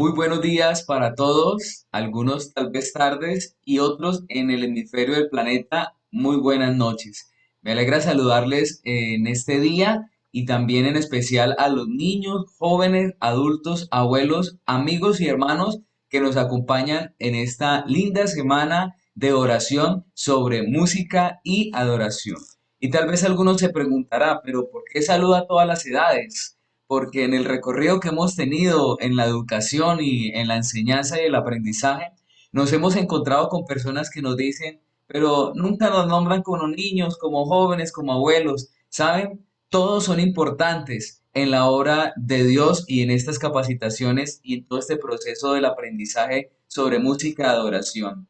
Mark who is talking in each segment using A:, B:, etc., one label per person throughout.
A: Muy buenos días para todos, algunos tal vez tardes y otros en el hemisferio del planeta. Muy buenas noches. Me alegra saludarles en este día y también en especial a los niños, jóvenes, adultos, abuelos, amigos y hermanos que nos acompañan en esta linda semana de oración sobre música y adoración. Y tal vez algunos se preguntará, pero ¿por qué saluda a todas las edades? Porque en el recorrido que hemos tenido en la educación y en la enseñanza y el aprendizaje, nos hemos encontrado con personas que nos dicen, pero nunca nos nombran como niños, como jóvenes, como abuelos, ¿saben? Todos son importantes en la obra de Dios y en estas capacitaciones y en todo este proceso del aprendizaje sobre música de adoración.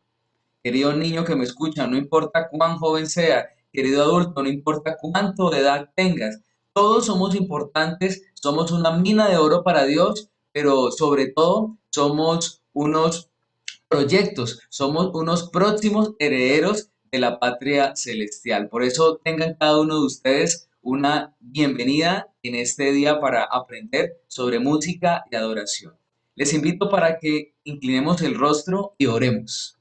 A: Querido niño que me escucha, no importa cuán joven sea, querido adulto, no importa cuánto de edad tengas, todos somos importantes, somos una mina de oro para Dios, pero sobre todo somos unos proyectos, somos unos próximos herederos de la patria celestial. Por eso tengan cada uno de ustedes una bienvenida en este día para aprender sobre música y adoración. Les invito para que inclinemos el rostro y oremos.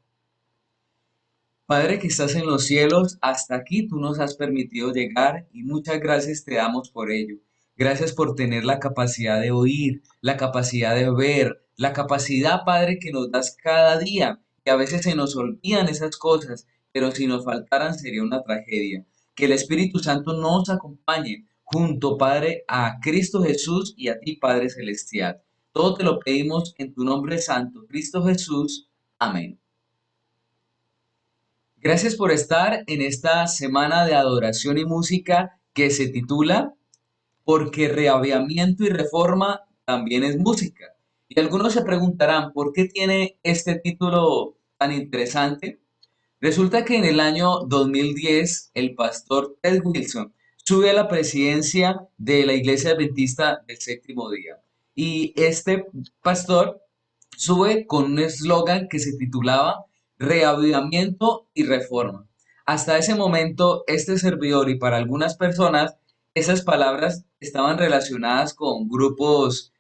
A: Padre que estás en los cielos, hasta aquí tú nos has permitido llegar y muchas gracias te damos por ello. Gracias por tener la capacidad de oír, la capacidad de ver, la capacidad, Padre, que nos das cada día, que a veces se nos olvidan esas cosas, pero si nos faltaran sería una tragedia. Que el Espíritu Santo nos acompañe junto, Padre, a Cristo Jesús y a ti, Padre Celestial. Todo te lo pedimos en tu nombre santo, Cristo Jesús. Amén. Gracias por estar en esta semana de adoración y música que se titula Porque reavivamiento y reforma también es música. Y algunos se preguntarán, ¿por qué tiene este título tan interesante? Resulta que en el año 2010 el pastor Ted Wilson sube a la presidencia de la Iglesia Adventista del Séptimo Día. Y este pastor sube con un eslogan que se titulaba Reavivamiento y Reforma. Hasta ese momento, este servidor y para algunas personas, esas palabras estaban relacionadas con grupos,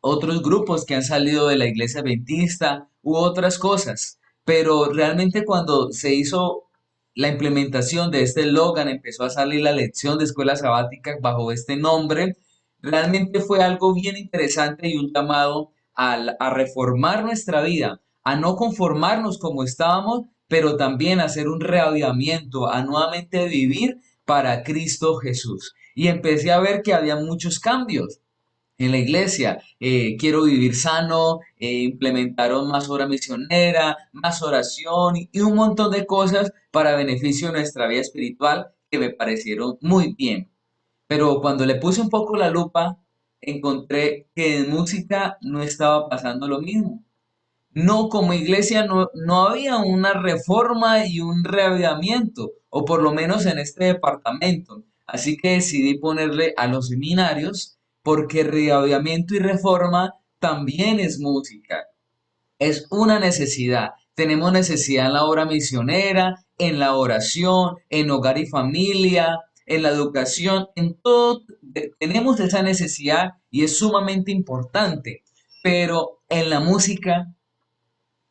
A: otros grupos que han salido de la iglesia adventista u otras cosas. Pero realmente cuando se hizo la implementación de este eslogan, empezó a salir la lección de escuela sabática bajo este nombre, realmente fue algo bien interesante y un llamado a reformar nuestra vida, a no conformarnos como estábamos, pero también a hacer un reavivamiento, a nuevamente vivir para Cristo Jesús. Y empecé a ver que había muchos cambios en la iglesia. Quiero vivir sano, implementaron más hora misionera, más oración y un montón de cosas para beneficio de nuestra vida espiritual que me parecieron muy bien. Pero cuando le puse un poco la lupa, encontré que en música no estaba pasando lo mismo. No, como iglesia no había una reforma y un reavivamiento, o por lo menos en este departamento. Así que decidí ponerle a los seminarios, porque reavivamiento y reforma también es música. Es una necesidad. Tenemos necesidad en la obra misionera, en la oración, en hogar y familia, en la educación, en todo. Tenemos esa necesidad y es sumamente importante. Pero en la música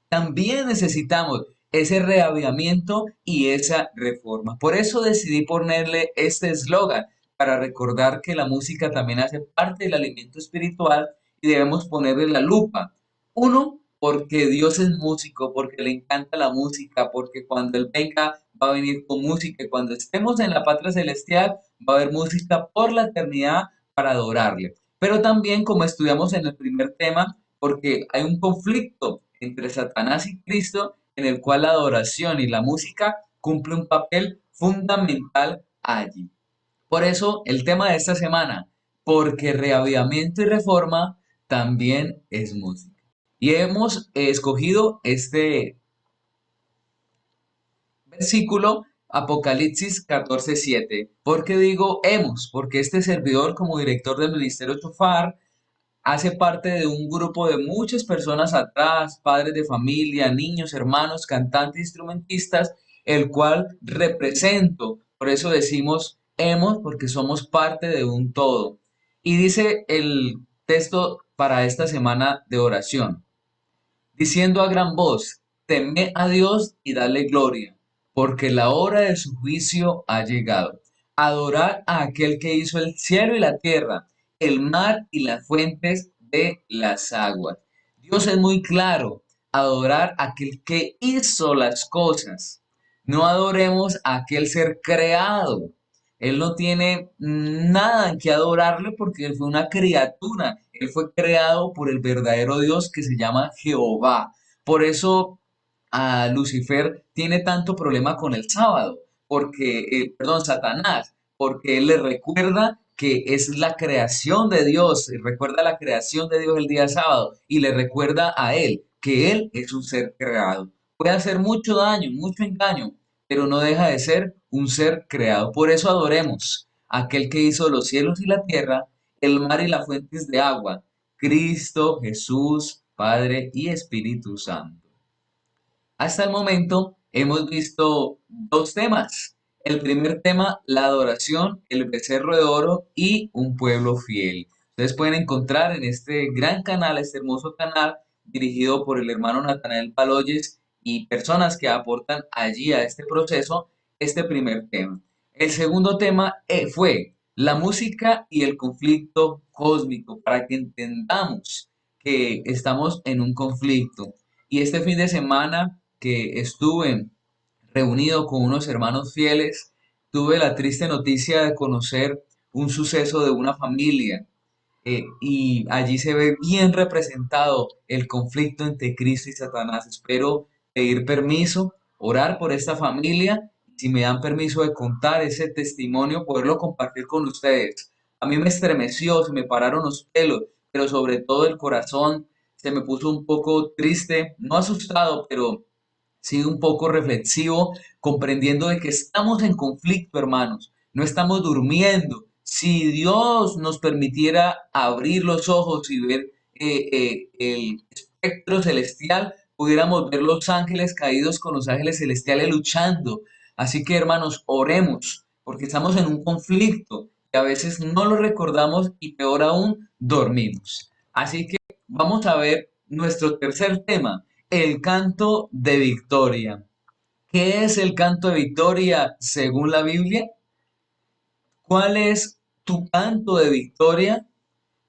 A: también necesitamos ese reavivamiento y esa reforma. Por eso decidí ponerle este eslogan para recordar que la música también hace parte del alimento espiritual y debemos ponerle la lupa. Uno, porque Dios es músico, porque le encanta la música, porque cuando Él venga va a venir con música y cuando estemos en la patria celestial va a haber música por la eternidad para adorarle. Pero también, como estudiamos en el primer tema, porque hay un conflicto entre Satanás y Cristo en el cual la adoración y la música cumple un papel fundamental allí. Por eso el tema de esta semana, porque reavivamiento y reforma también es música. Y hemos escogido este versículo Apocalipsis 14:7. ¿Por qué digo hemos? Porque este servidor como director del ministerio Chofar hace parte de un grupo de muchas personas atrás, padres de familia, niños, hermanos, cantantes, instrumentistas, el cual represento. Por eso decimos hemos, porque somos parte de un todo. Y dice el texto para esta semana de oración, diciendo a gran voz, temed a Dios y dale gloria, porque la hora de su juicio ha llegado. Adorar a aquel que hizo el cielo y la tierra, el mar y las fuentes de las aguas. Dios es muy claro, adorar a aquel que hizo las cosas. No adoremos a aquel ser creado. Él no tiene nada en que adorarle porque él fue una criatura. Él fue creado por el verdadero Dios que se llama Jehová. Por eso a Lucifer tiene tanto problema con el sábado, porque, perdón, Satanás, porque él le recuerda que es la creación de Dios, recuerda la creación de Dios el día sábado y le recuerda a él que él es un ser creado. Puede hacer mucho daño, mucho engaño, pero no deja de ser un ser creado. Por eso adoremos a aquel que hizo los cielos y la tierra, el mar y las fuentes de agua, Cristo, Jesús, Padre y Espíritu Santo. Hasta el momento hemos visto dos temas. El primer tema, la adoración, el becerro de oro y un pueblo fiel. Ustedes pueden encontrar en este gran canal, este hermoso canal, dirigido por el hermano Natanael Paloyes y personas que aportan allí a este proceso, este primer tema. El segundo tema fue la música y el conflicto cósmico, para que entendamos que estamos en un conflicto. Y este fin de semana que estuve reunido con unos hermanos fieles, tuve la triste noticia de conocer un suceso de una familia, y allí se ve bien representado el conflicto entre Cristo y Satanás. Espero pedir permiso, orar por esta familia, si me dan permiso de contar ese testimonio, poderlo compartir con ustedes. A mí me estremeció, se me pararon los pelos, pero sobre todo el corazón se me puso un poco triste, no asustado, pero sí un poco reflexivo, comprendiendo de que estamos en conflicto, hermanos, no estamos durmiendo. Si Dios nos permitiera abrir los ojos y ver el espectro celestial, pudiéramos ver los ángeles caídos con los ángeles celestiales luchando. Así que, hermanos, oremos, porque estamos en un conflicto y a veces no lo recordamos y peor aún, dormimos. Así que vamos a ver nuestro tercer tema, el canto de victoria. ¿Qué es el canto de victoria según la Biblia? ¿Cuál es tu canto de victoria?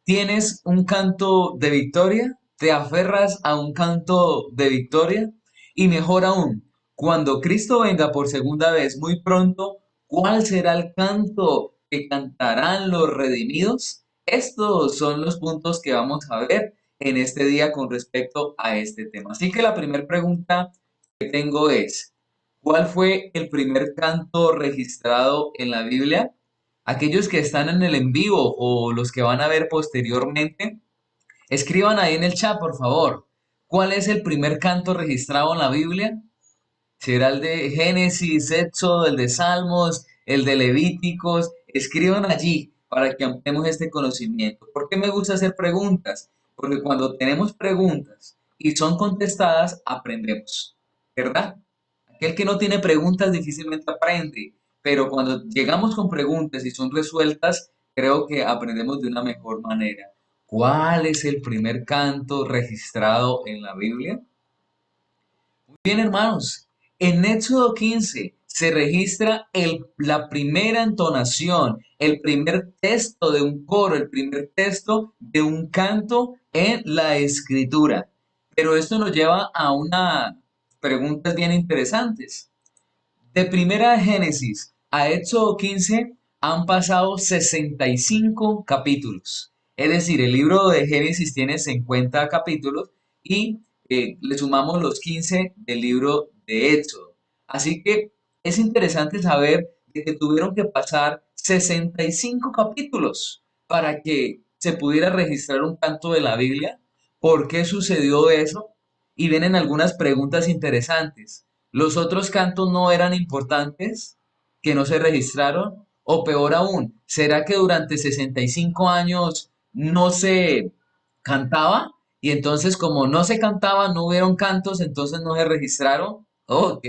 A: ¿Tienes un canto de victoria? ¿Te aferras a un canto de victoria? Y mejor aún, cuando Cristo venga por segunda vez muy pronto, ¿cuál será el canto que cantarán los redimidos? Estos son los puntos que vamos a ver en este día con respecto a este tema. Así que la primera pregunta que tengo es, ¿cuál fue el primer canto registrado en la Biblia? Aquellos que están en el en vivo o los que van a ver posteriormente, escriban ahí en el chat, por favor. ¿Cuál es el primer canto registrado en la Biblia? ¿Será el de Génesis, Éxodo, el de Salmos, el de Levíticos? Escriban allí para que ampliemos este conocimiento. ¿Por qué me gusta hacer preguntas? Porque cuando tenemos preguntas y son contestadas, aprendemos, ¿verdad? Aquel que no tiene preguntas difícilmente aprende, pero cuando llegamos con preguntas y son resueltas, creo que aprendemos de una mejor manera. ¿Cuál es el primer canto registrado en la Biblia? Muy bien, hermanos. En Éxodo 15 se registra la primera entonación, el primer texto de un coro, el primer texto de un canto en la escritura. Pero esto nos lleva a unas preguntas bien interesantes. De Primera de Génesis a Éxodo 15 han pasado 65 capítulos. Es decir, el libro de Génesis tiene 50 capítulos y le sumamos los 15 del libro de Éxodo. Así que es interesante saber de que tuvieron que pasar 65 capítulos para que se pudiera registrar un canto de la Biblia. ¿Por qué sucedió eso? Y vienen algunas preguntas interesantes. ¿Los otros cantos no eran importantes, que no se registraron? O peor aún, ¿será que durante 65 años no se cantaba? Y entonces como no se cantaba, no hubieron cantos, entonces no se registraron. Ok,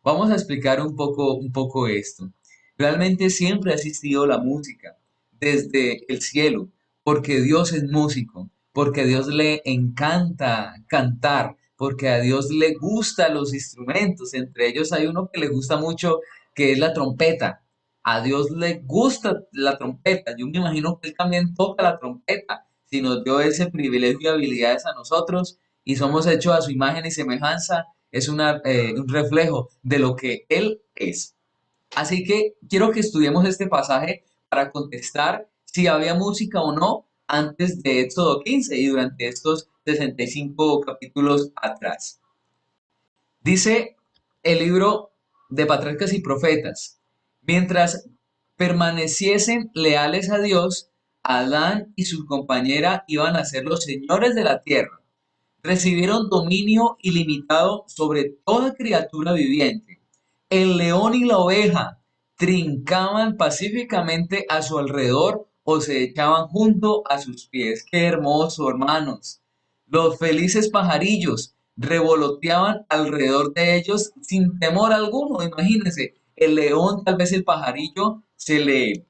A: vamos a explicar un poco esto. Realmente siempre ha existido la música desde el cielo, porque Dios es músico. porque a Dios le encanta cantar, porque a Dios le gustan los instrumentos. Entre ellos hay uno que le gusta mucho, que es la trompeta. A Dios le gusta la trompeta. Yo me imagino que Él también toca la trompeta. Si nos dio ese privilegio y habilidades a nosotros y somos hechos a su imagen y semejanza, es un reflejo de lo que Él es. Así que quiero que estudiemos este pasaje para contestar si había música o no antes de Éxodo 15 y durante estos 65 capítulos atrás. Dice el libro de Patriarcas y Profetas, mientras permaneciesen leales a Dios, Adán y su compañera iban a ser los señores de la tierra. Recibieron dominio ilimitado sobre toda criatura viviente. El león y la oveja trincaban pacíficamente a su alrededor o se echaban junto a sus pies. Qué hermoso, hermanos. Los felices pajarillos revoloteaban alrededor de ellos sin temor alguno. Imagínense, el león, tal vez el pajarillo se le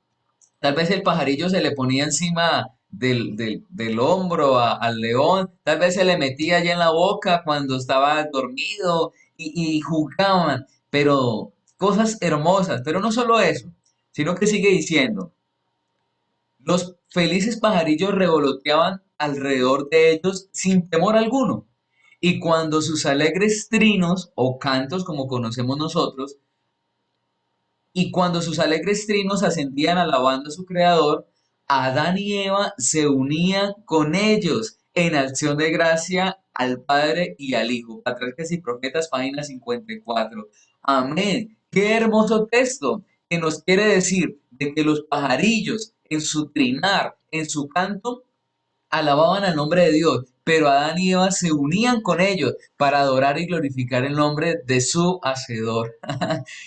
A: ponía encima del hombro al león, tal vez se le metía allá en la boca cuando estaba dormido y jugaban, pero cosas hermosas, pero no solo eso, sino que sigue diciendo, los felices pajarillos revoloteaban alrededor de ellos sin temor alguno, y cuando sus alegres trinos o cantos, como conocemos nosotros, y cuando sus alegres trinos ascendían alabando a su creador, Adán y Eva se unían con ellos en acción de gracia al Padre y al Hijo. Patriarcas y Profetas, página 54. Amén. Qué hermoso texto que nos quiere decir de que los pajarillos en su trinar, en su canto, alababan al nombre de Dios, pero Adán y Eva se unían con ellos para adorar y glorificar el nombre de su Hacedor.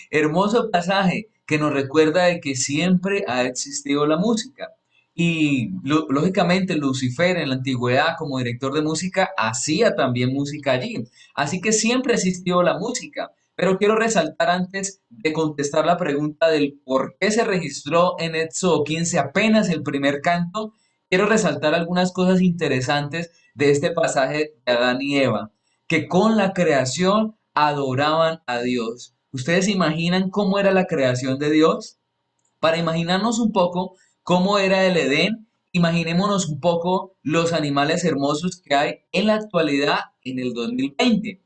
A: Hermoso pasaje que nos recuerda de que siempre ha existido la música. Y lógicamente Lucifer en la antigüedad como director de música hacía también música allí. Así que siempre ha existido la música. Pero quiero resaltar antes de contestar la pregunta del por qué se registró en Éxodo 15 apenas el primer canto, quiero resaltar algunas cosas interesantes de este pasaje de Adán y Eva, que con la creación adoraban a Dios. ¿Ustedes se imaginan cómo era la creación de Dios? Para imaginarnos un poco cómo era el Edén, imaginémonos un poco los animales hermosos que hay en la actualidad en el 2020.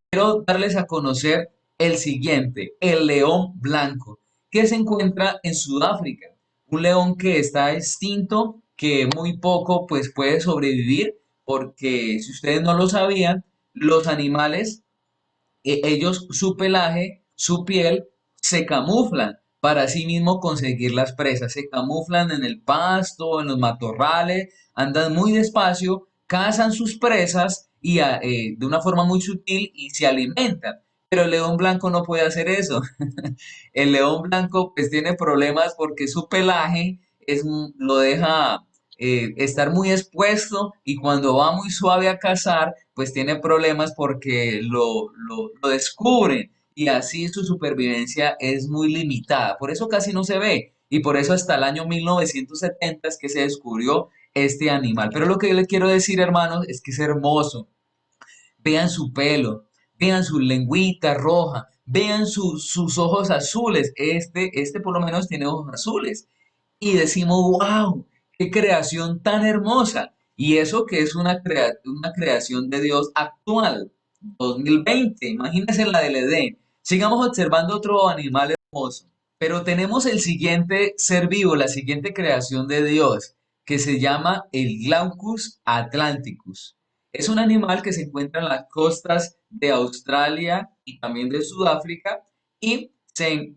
A: Quiero darles a conocer el siguiente, el león blanco, que se encuentra en Sudáfrica. Un león que está extinto, que muy poco pues puede sobrevivir, porque si ustedes no lo sabían, los animales ellos su pelaje, su piel, se camuflan para así mismo conseguir las presas. Se camuflan en el pasto, en los matorrales, andan muy despacio, cazan sus presas y de una forma muy sutil y se alimentan. Pero el león blanco no puede hacer eso. El león blanco pues tiene problemas porque su pelaje lo deja estar muy expuesto y cuando va muy suave a cazar pues tiene problemas porque lo descubren y así su supervivencia es muy limitada. Por eso casi no se ve y por eso hasta el año 1970 es que se descubrió este animal. Pero lo que yo le quiero decir, hermanos, es que es hermoso. Vean su pelo, vean su lengüita roja, vean sus ojos azules. Este por lo menos tiene ojos azules. Y decimos, wow, qué creación tan hermosa. Y eso que es una creación de Dios actual, 2020. Imagínense la del Edén. Sigamos observando otro animal hermoso. Pero tenemos el siguiente ser vivo, la siguiente creación de Dios, que se llama el Glaucus atlanticus. Es un animal que se encuentra en las costas de Australia y también de Sudáfrica y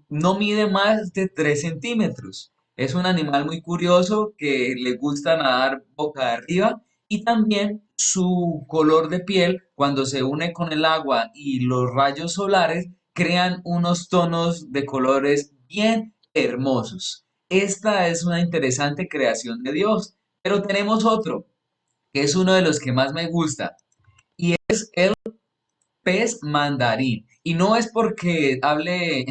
A: no mide más de 3 centímetros. Es un animal muy curioso que le gusta nadar boca arriba y también su color de piel cuando se une con el agua y los rayos solares crean unos tonos de colores bien hermosos. Esta es una interesante creación de Dios, pero tenemos otro que es uno de los que más me gusta y es el pez mandarín. Y no es porque hable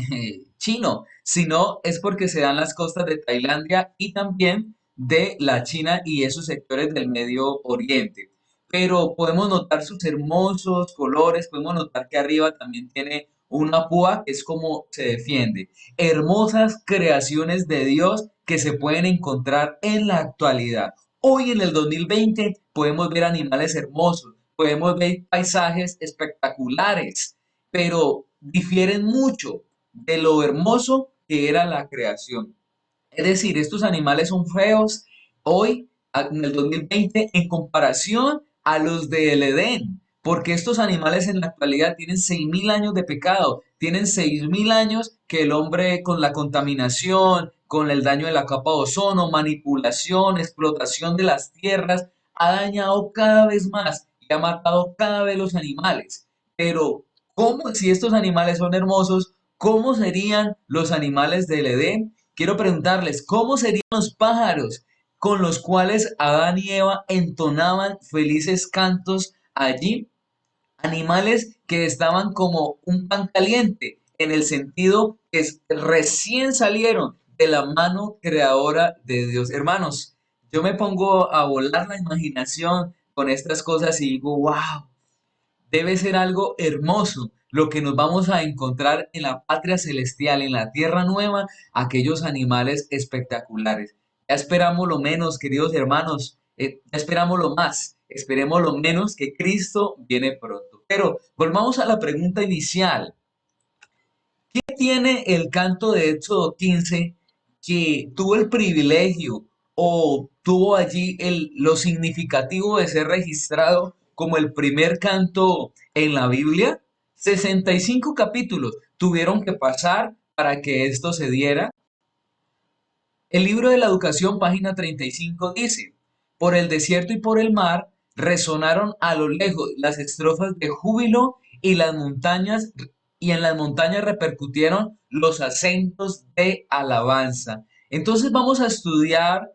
A: chino, sino es porque se dan las costas de Tailandia y también de la China y esos sectores del Medio Oriente. Pero podemos notar sus hermosos colores, podemos notar que arriba también tiene una púa, que es como se defiende. Hermosas creaciones de Dios que se pueden encontrar en la actualidad. Hoy en el 2020 podemos ver animales hermosos, podemos ver paisajes espectaculares, pero difieren mucho de lo hermoso que era la creación. Es decir, estos animales son feos hoy, en el 2020, en comparación a los del Edén, porque estos animales en la actualidad tienen 6.000 años de pecado, tienen 6.000 años que el hombre con la contaminación, con el daño de la capa de ozono, manipulación, explotación de las tierras, ha dañado cada vez más y ha matado cada vez los animales. Pero, ¿cómo si estos animales son hermosos? ¿Cómo serían los animales del Edén? Quiero preguntarles, ¿cómo serían los pájaros con los cuales Adán y Eva entonaban felices cantos allí? Animales que estaban como un pan caliente, en el sentido que recién salieron de la mano creadora de Dios. Hermanos, yo me pongo a volar la imaginación con estas cosas y digo, wow, debe ser algo hermoso lo que nos vamos a encontrar en la patria celestial, en la tierra nueva, aquellos animales espectaculares. Ya esperamos lo menos, queridos hermanos, ya esperamos lo más, esperemos lo menos que Cristo viene pronto. Pero volvamos a la pregunta inicial. ¿Qué tiene el canto de Éxodo 15 que tuvo el privilegio o tuvo allí lo significativo de ser registrado como el primer canto en la Biblia? 65 capítulos tuvieron que pasar para que esto se diera. El libro de la educación, página 35, dice, por el desierto y por el mar resonaron a lo lejos las estrofas de júbilo y las montañas y en las montañas repercutieron los acentos de alabanza. Entonces vamos a estudiar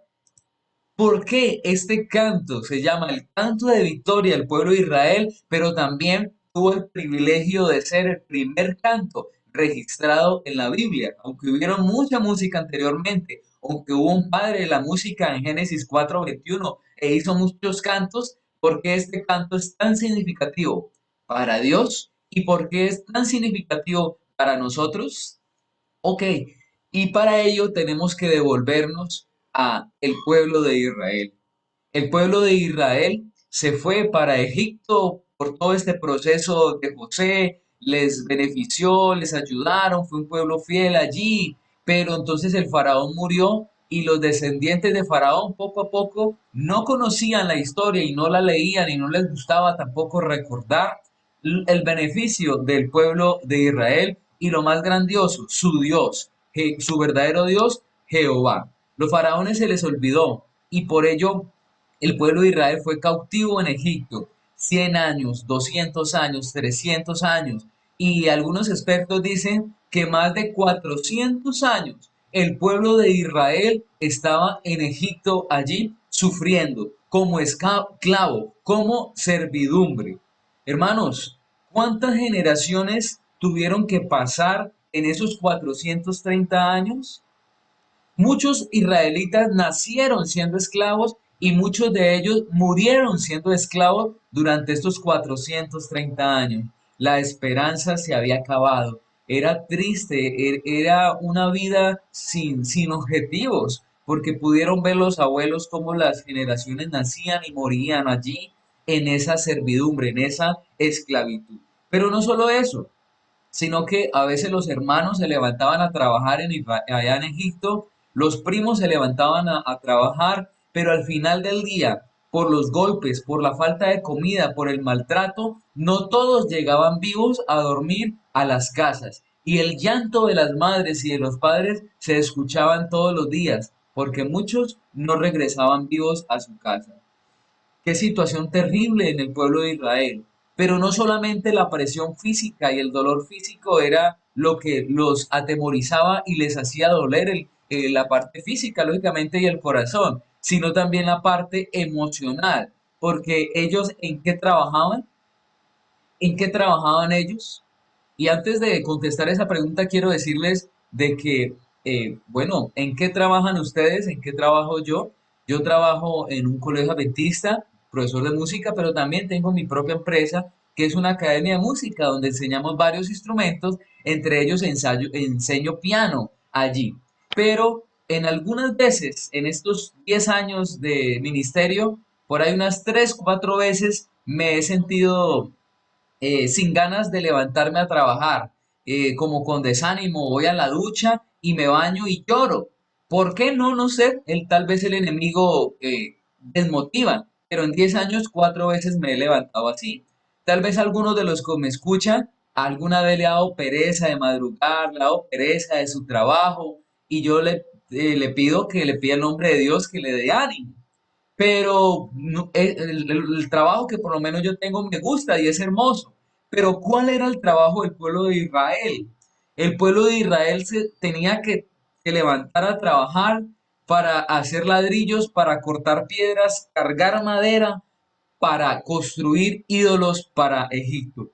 A: ¿por qué este canto se llama el canto de victoria del pueblo de Israel, pero también tuvo el privilegio de ser el primer canto registrado en la Biblia? Aunque hubieron mucha música anteriormente, aunque hubo un padre de la música en Génesis 4:21 e hizo muchos cantos, ¿por qué este canto es tan significativo para Dios y por qué es tan significativo para nosotros? Ok, y para ello tenemos que devolvernos a el pueblo de Israel. El pueblo de Israel se fue para Egipto por todo este proceso de José, les benefició, les ayudaron, fue un pueblo fiel allí, pero entonces el faraón murió y los descendientes de faraón poco a poco no conocían la historia y no la leían y no les gustaba tampoco recordar el beneficio del pueblo de Israel y lo más grandioso, su Dios, su verdadero Dios, Jehová. Los faraones se les olvidó y por ello el pueblo de Israel fue cautivo en Egipto 100 años, 200 años, 300 años y algunos expertos dicen que más de 400 años el pueblo de Israel estaba en Egipto allí sufriendo como esclavo, como servidumbre. Hermanos, ¿cuántas generaciones tuvieron que pasar en esos 430 años? Muchos israelitas nacieron siendo esclavos y muchos de ellos murieron siendo esclavos durante estos 430 años. La esperanza se había acabado. Era triste, era una vida sin objetivos, porque pudieron ver los abuelos cómo las generaciones nacían y morían allí en esa servidumbre, en esa esclavitud. Pero no solo eso, sino que a veces los hermanos se levantaban a trabajar allá en Egipto, los primos se levantaban a trabajar, pero al final del día, por los golpes, por la falta de comida, por el maltrato, no todos llegaban vivos a dormir a las casas. Y el llanto de las madres y de los padres se escuchaban todos los días, porque muchos no regresaban vivos a su casa. Qué situación terrible en el pueblo de Israel. Pero no solamente la presión física y el dolor físico era lo que los atemorizaba y les hacía doler la parte física, lógicamente, y el corazón, sino también la parte emocional. Porque ellos, ¿en qué trabajaban? ¿En qué trabajaban ellos? Y antes de contestar esa pregunta, quiero decirles de que, bueno, ¿en qué trabajan ustedes? ¿En qué trabajo yo? Yo trabajo en un colegio adventista, profesor de música, pero también tengo mi propia empresa, que es una academia de música donde enseñamos varios instrumentos, entre ellos enseño piano allí. Pero en algunas veces, en estos 10 años de ministerio, por ahí unas 3 4 veces me he sentido sin ganas de levantarme a trabajar, como con desánimo, voy a la ducha y me baño y lloro. ¿Por qué no? No sé, tal vez el enemigo desmotiva, pero en 10 años 4 veces me he levantado así. Tal vez algunos de los que me escuchan alguna vez le ha dado pereza de madrugar, le ha dado pereza de su trabajo y yo le pido que le pida el nombre de Dios que le dé ánimo, pero el trabajo que por lo menos yo tengo me gusta y es hermoso. Pero ¿cuál era el trabajo del pueblo de Israel? El pueblo de Israel se tenía que levantar a trabajar para hacer ladrillos, para cortar piedras, cargar madera, para construir ídolos para Egipto.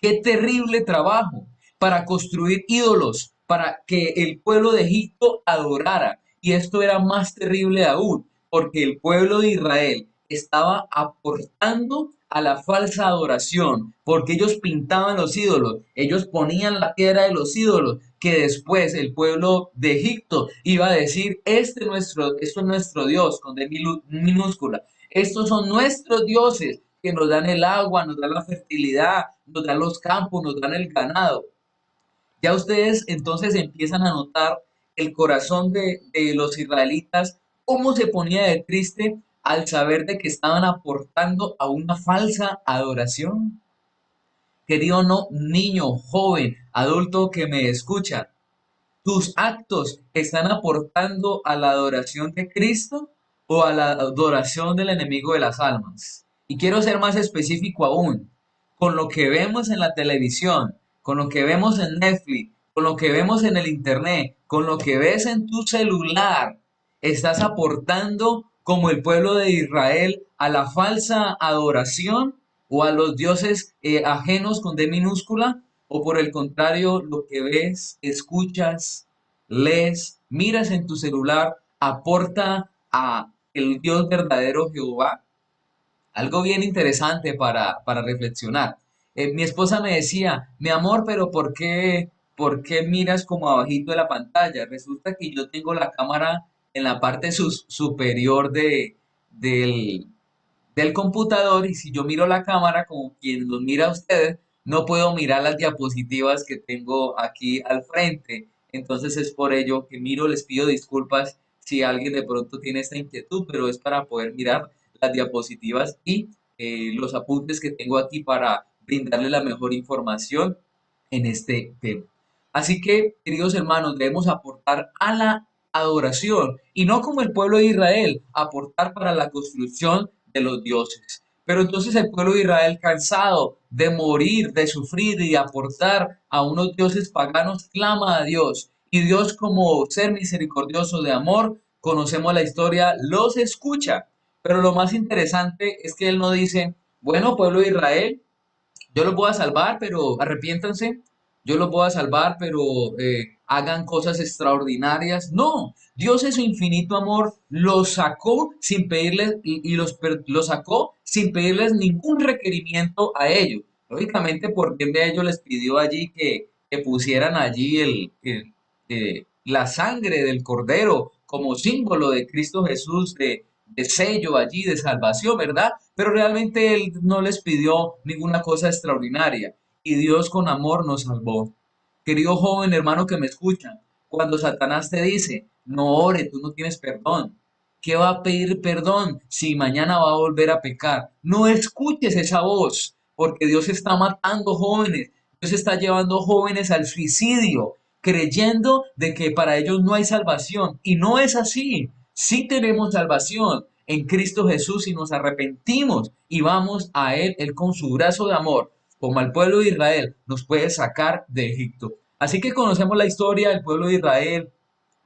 A: Qué terrible trabajo para construir ídolos, para que el pueblo de Egipto adorara. Y esto era más terrible aún, porque el pueblo de Israel estaba aportando a la falsa adoración, porque ellos pintaban los ídolos, ellos ponían la piedra de los ídolos, que después el pueblo de Egipto iba a decir, esto es nuestro Dios, con D minúscula, estos son nuestros dioses, que nos dan el agua, nos dan la fertilidad, nos dan los campos, nos dan el ganado. Ya ustedes entonces empiezan a notar el corazón de los israelitas, cómo se ponía de triste al saber de que estaban aportando a una falsa adoración. Querido no, niño, joven, adulto que me escucha, ¿tus actos están aportando a la adoración de Cristo o a la adoración del enemigo de las almas? Y quiero ser más específico aún, con lo que vemos en la televisión, con lo que vemos en Netflix, con lo que vemos en el Internet, con lo que ves en tu celular, ¿estás aportando como el pueblo de Israel a la falsa adoración o a los dioses ajenos con D minúscula? ¿O por el contrario, lo que ves, escuchas, lees, miras en tu celular, aporta a el Dios verdadero Jehová? Algo bien interesante para reflexionar. Mi esposa me decía, mi amor, pero por qué miras como abajito de la pantalla? Resulta que yo tengo la cámara en la parte superior del, del computador, y si yo miro la cámara como quien los mira a ustedes, no puedo mirar las diapositivas que tengo aquí al frente. Entonces es por ello que miro, les pido disculpas si alguien de pronto tiene esta inquietud, pero es para poder mirar las diapositivas y los apuntes que tengo aquí para brindarle la mejor información en este tema. Así que, queridos hermanos, debemos aportar a la adoración y no como el pueblo de Israel, aportar para la construcción de los dioses. Pero entonces el pueblo de Israel, cansado de morir, de sufrir y de aportar a unos dioses paganos, clama a Dios. Y Dios, como ser misericordioso de amor, conocemos la historia, los escucha. Pero lo más interesante es que Él no dice, bueno, pueblo de Israel, yo los voy a salvar, pero arrepiéntanse. Yo los voy a salvar, pero hagan cosas extraordinarias. No, Dios en su infinito amor los sacó sin pedirles y los sacó sin pedirles ningún requerimiento a ellos. Lógicamente, porque de ellos les pidió allí que pusieran allí la sangre del cordero como símbolo de Cristo Jesús, de sello allí de salvación, ¿verdad? Pero realmente Él no les pidió ninguna cosa extraordinaria y Dios con amor nos salvó. Querido joven hermano que me escucha, cuando Satanás te dice, no ore, tú no tienes perdón. ¿Qué va a pedir perdón si mañana va a volver a pecar? No escuches esa voz, porque Dios está matando jóvenes, Dios está llevando jóvenes al suicidio, creyendo de que para ellos no hay salvación. Y no es así. Sí tenemos salvación en Cristo Jesús y nos arrepentimos y vamos a Él, Él con su brazo de amor, como al pueblo de Israel, nos puede sacar de Egipto. Así que conocemos la historia del pueblo de Israel,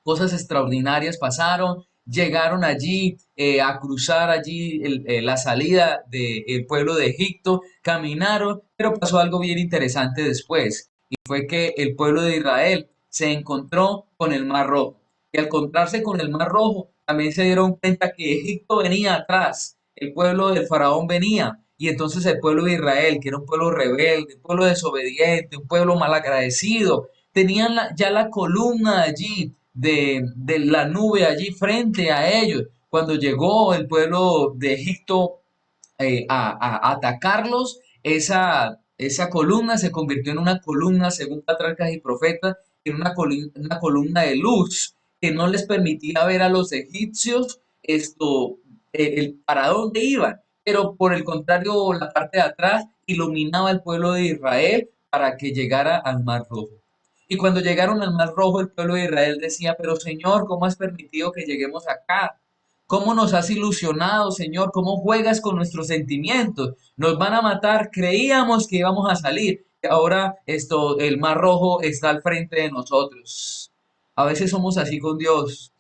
A: cosas extraordinarias pasaron, llegaron allí a cruzar allí la salida del pueblo de Egipto, caminaron, pero pasó algo bien interesante después, y fue que el pueblo de Israel se encontró con el Mar Rojo. Y al encontrarse con el Mar Rojo, también se dieron cuenta que Egipto venía atrás, el pueblo del faraón venía, y entonces el pueblo de Israel, que era un pueblo rebelde, un pueblo desobediente, un pueblo malagradecido, tenían ya la columna allí, de la nube allí frente a ellos. Cuando llegó el pueblo de Egipto a atacarlos, esa columna se convirtió en una columna, según patriarcas y profetas, en una columna de luz que no les permitía ver a los egipcios para dónde iban, pero por el contrario, la parte de atrás iluminaba al pueblo de Israel para que llegara al Mar Rojo. Y cuando llegaron al Mar Rojo, el pueblo de Israel decía, pero Señor, ¿cómo has permitido que lleguemos acá? ¿Cómo nos has ilusionado, Señor? ¿Cómo juegas con nuestros sentimientos? Nos van a matar. Creíamos que íbamos a salir. Ahora el Mar Rojo está al frente de nosotros. A veces somos así con Dios.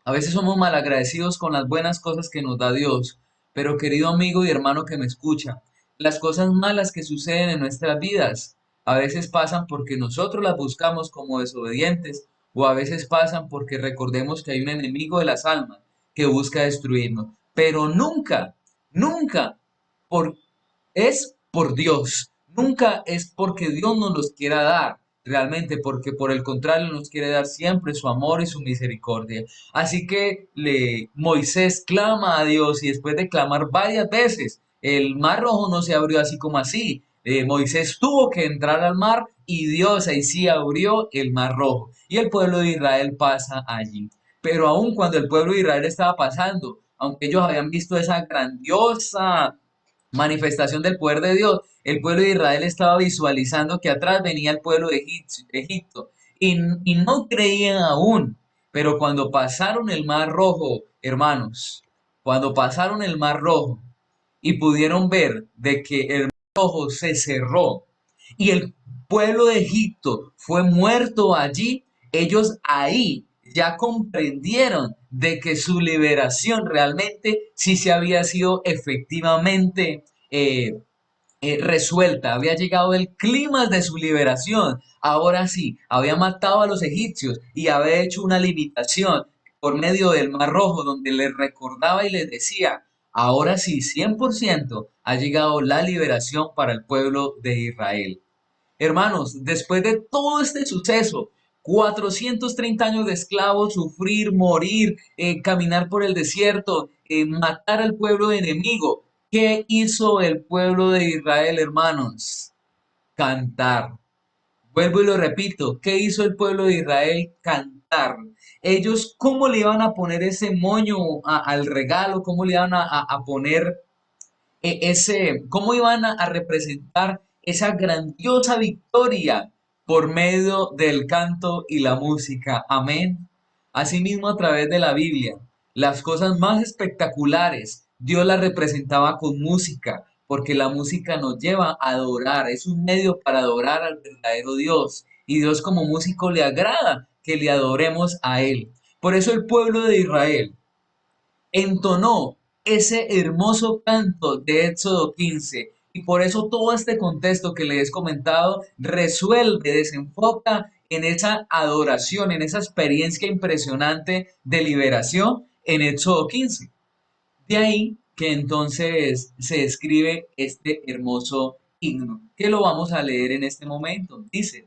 A: A veces somos malagradecidos con las buenas cosas que nos da Dios. Pero querido amigo y hermano que me escucha, las cosas malas que suceden en nuestras vidas a veces pasan porque nosotros las buscamos como desobedientes o a veces pasan porque recordemos que hay un enemigo de las almas que busca destruirnos. Pero nunca, nunca por es por Dios. Nunca es porque Dios nos los quiera dar, realmente, porque por el contrario nos quiere dar siempre su amor y su misericordia. Así que Moisés clama a Dios y después de clamar varias veces, el mar rojo no se abrió así como así. Moisés tuvo que entrar al mar y Dios ahí sí abrió el mar rojo y el pueblo de Israel pasa allí. Pero aun cuando el pueblo de Israel estaba pasando, aunque ellos habían visto esa grandiosa manifestación del poder de Dios, el pueblo de Israel estaba visualizando que atrás venía el pueblo de Egipto y no creían aún, pero cuando pasaron el mar rojo, hermanos, cuando pasaron el mar rojo y pudieron ver de que el mar rojo se cerró y el pueblo de Egipto fue muerto allí, ellos ahí ya comprendieron de que su liberación realmente sí se había sido efectivamente resuelta, había llegado el clima de su liberación. Ahora sí, había matado a los egipcios y había hecho una limitación por medio del Mar Rojo donde les recordaba y les decía, ahora sí, 100% ha llegado la liberación para el pueblo de Israel. Hermanos, después de todo este suceso, 430 años de esclavos, sufrir, morir, caminar por el desierto, matar al pueblo enemigo, ¿qué hizo el pueblo de Israel, hermanos? Cantar. Vuelvo y lo repito, ¿qué hizo el pueblo de Israel? Cantar. Ellos, ¿cómo le iban a poner ese moño al regalo? ¿Cómo le iban a poner cómo iban a representar esa grandiosa victoria por medio del canto y la música? Amén. Asimismo, a través de la Biblia, las cosas más espectaculares, Dios las representaba con música, porque la música nos lleva a adorar, es un medio para adorar al verdadero Dios. Y Dios como músico le agrada que le adoremos a Él. Por eso el pueblo de Israel entonó ese hermoso canto de Éxodo 15. Y por eso todo este contexto que les he comentado resuelve, desenfoca en esa adoración, en esa experiencia impresionante de liberación en Éxodo 15. De ahí que entonces se escribe este hermoso himno, que lo vamos a leer en este momento. Dice,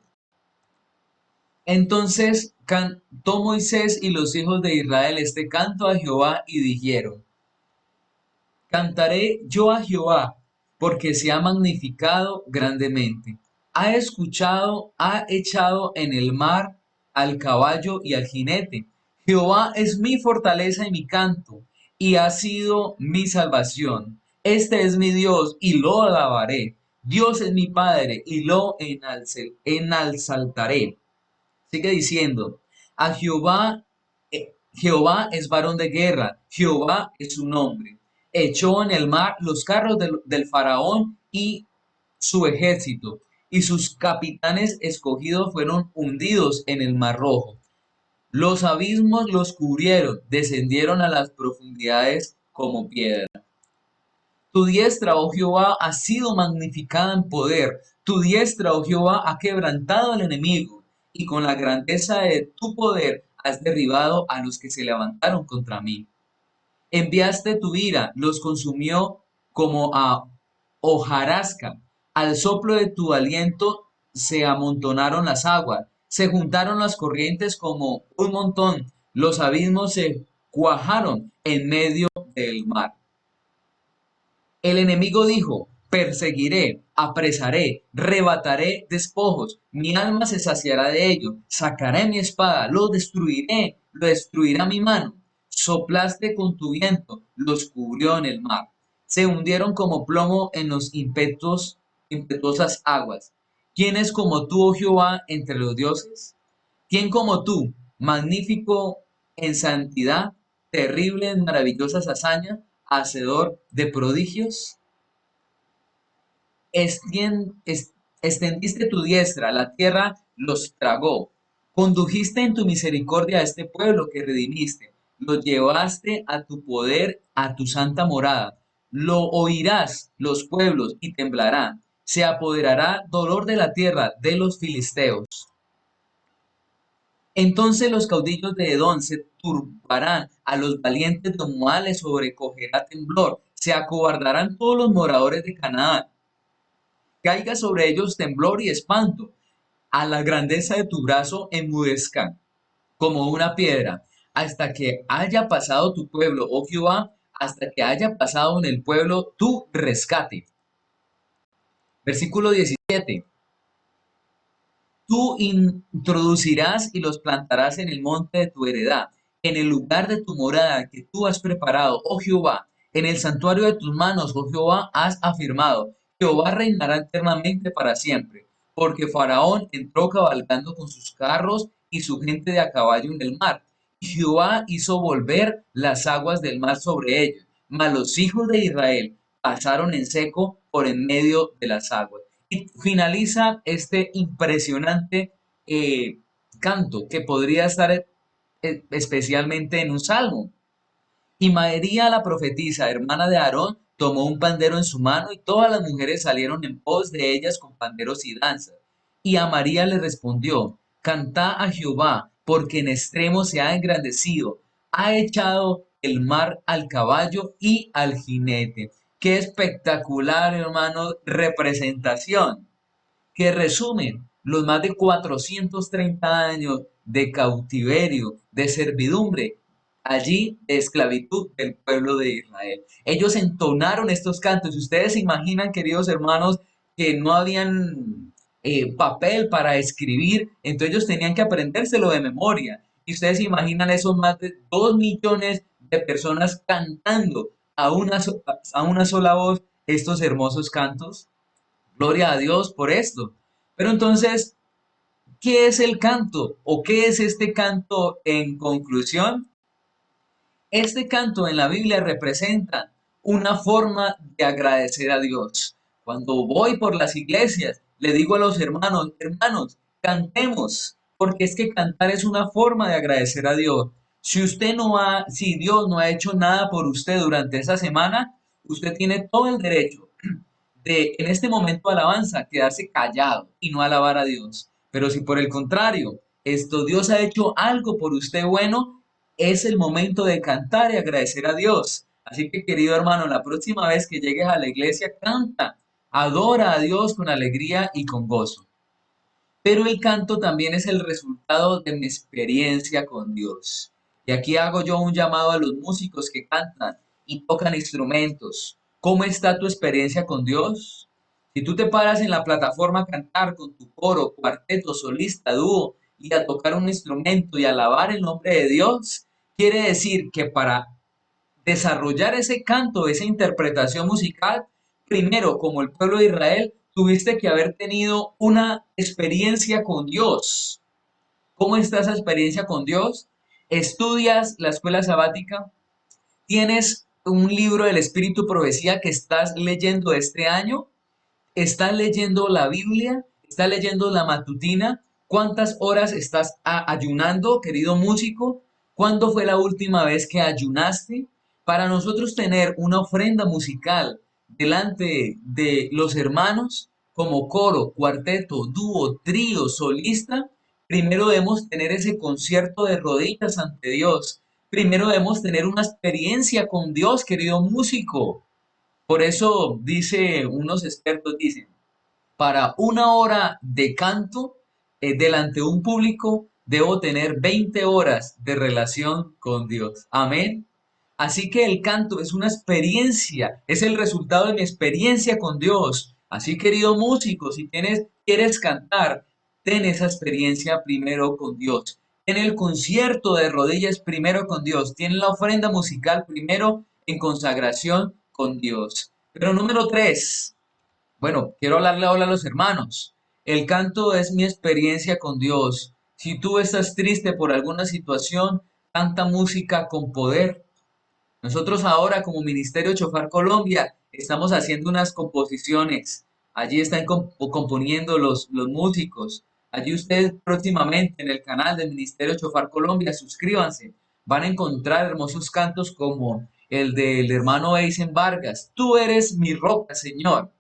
A: entonces cantó Moisés y los hijos de Israel este canto a Jehová y dijeron, cantaré yo a Jehová, porque se ha magnificado grandemente. Ha escuchado, ha echado en el mar al caballo y al jinete. Jehová es mi fortaleza y mi canto, y ha sido mi salvación. Este es mi Dios, y lo alabaré. Dios es mi Padre, y lo enalzaré. Sigue diciendo, a Jehová, Jehová es varón de guerra, Jehová es su nombre. Echó en el mar los carros del faraón y su ejército, y sus capitanes escogidos fueron hundidos en el mar rojo. Los abismos los cubrieron, descendieron a las profundidades como piedra. Tu diestra, oh Jehová, ha sido magnificada en poder. Tu diestra, oh Jehová, ha quebrantado al enemigo, y con la grandeza de tu poder has derribado a los que se levantaron contra mí. Enviaste tu ira, los consumió como a hojarasca. Al soplo de tu aliento se amontonaron las aguas, se juntaron las corrientes como un montón, los abismos se cuajaron en medio del mar. El enemigo dijo, perseguiré, apresaré, rebataré despojos, mi alma se saciará de ellos, sacaré mi espada, lo destruirá mi mano. Soplaste con tu viento, los cubrió en el mar. Se hundieron como plomo en los impetuosas aguas. ¿Quién es como tú, oh Jehová, entre los dioses? ¿Quién como tú, magnífico en santidad, terrible en maravillosas hazañas, hacedor de prodigios? Extendiste tu diestra, la tierra los tragó. Condujiste en tu misericordia a este pueblo que redimiste. Lo llevaste a tu poder, a tu santa morada. Lo oirás los pueblos y temblarán. Se apoderará dolor de la tierra de los filisteos. Entonces los caudillos de Edom se turbarán, a los valientes de Moab les sobrecogerá temblor, se acobardarán todos los moradores de Canaán. Caiga sobre ellos temblor y espanto, a la grandeza de tu brazo enmudezcan como una piedra, hasta que haya pasado tu pueblo, oh Jehová, hasta que haya pasado en el pueblo tu rescate. Versículo 17. Tú introducirás y los plantarás en el monte de tu heredad, en el lugar de tu morada que tú has preparado, oh Jehová, en el santuario de tus manos, oh Jehová, has afirmado. Jehová reinará eternamente para siempre, porque Faraón entró cabalgando con sus carros y su gente de a caballo en el mar. Y Jehová hizo volver las aguas del mar sobre ellos, mas los hijos de Israel pasaron en seco por en medio de las aguas. Y finaliza este impresionante canto que podría estar especialmente en un salmo. Y María, la profetisa, hermana de Aarón, tomó un pandero en su mano y todas las mujeres salieron en pos de ellas con panderos y danzas. Y a María le respondió, cantad a Jehová, porque en extremo se ha engrandecido, ha echado el mar al caballo y al jinete. Qué espectacular, hermano, representación que resumen los más de 430 años de cautiverio, de servidumbre, allí de esclavitud del pueblo de Israel. Ellos entonaron estos cantos. Si ustedes se imaginan, queridos hermanos, que no habían papel para escribir, entonces ellos tenían que aprendérselo de memoria. Y ustedes se imaginan esos más de 2 millones de personas cantando a una sola voz estos hermosos cantos. Gloria a Dios por esto. Pero entonces, ¿qué es el canto? ¿O qué es este canto en conclusión? Este canto en la Biblia representa una forma de agradecer a Dios. Cuando voy por las iglesias, le digo a los hermanos, hermanos, cantemos, porque es que cantar es una forma de agradecer a Dios. Si Dios no ha hecho nada por usted durante esa semana, usted tiene todo el derecho de en este momento de alabanza quedarse callado y no alabar a Dios. Pero si por el contrario, Dios ha hecho algo por usted bueno, es el momento de cantar y agradecer a Dios. Así que querido hermano, la próxima vez que llegues a la iglesia, canta, adora a Dios con alegría y con gozo. Pero el canto también es el resultado de mi experiencia con Dios. Y aquí hago yo un llamado a los músicos que cantan y tocan instrumentos. ¿Cómo está tu experiencia con Dios? Si tú te paras en la plataforma a cantar con tu coro, cuarteto, solista, dúo y a tocar un instrumento y alabar el nombre de Dios, quiere decir que para desarrollar ese canto, esa interpretación musical, primero, como el pueblo de Israel, tuviste que haber tenido una experiencia con Dios. ¿Cómo está esa experiencia con Dios? ¿Estudias la escuela sabática? ¿Tienes un libro del Espíritu Profecía que estás leyendo este año? ¿Estás leyendo la Biblia? ¿Estás leyendo la matutina? ¿Cuántas horas estás ayunando, querido músico? ¿Cuándo fue la última vez que ayunaste? Para nosotros tener una ofrenda musical delante de los hermanos, como coro, cuarteto, dúo, trío, solista, Primero debemos tener ese concierto de rodillas ante Dios. Primero debemos tener una experiencia con Dios, querido músico. Por eso dice, unos expertos dicen, para una hora de canto delante de un público, debo tener 20 horas de relación con Dios. Amén. Así que el canto es una experiencia, es el resultado de mi experiencia con Dios. Así, querido músico, si quieres cantar, ten esa experiencia primero con Dios. Ten el concierto de rodillas primero con Dios. Ten la ofrenda musical primero en consagración con Dios. Pero número tres, bueno, quiero hablarle ahora a los hermanos. El canto es mi experiencia con Dios. Si tú estás triste por alguna situación, canta música con poder. Nosotros ahora como Ministerio Chofar Colombia estamos haciendo unas composiciones. Allí están componiendo los músicos. Allí ustedes próximamente en el canal del Ministerio Chofar Colombia, suscríbanse. Van a encontrar hermosos cantos como el del hermano Eisen Vargas. Tú eres mi roca, Señor.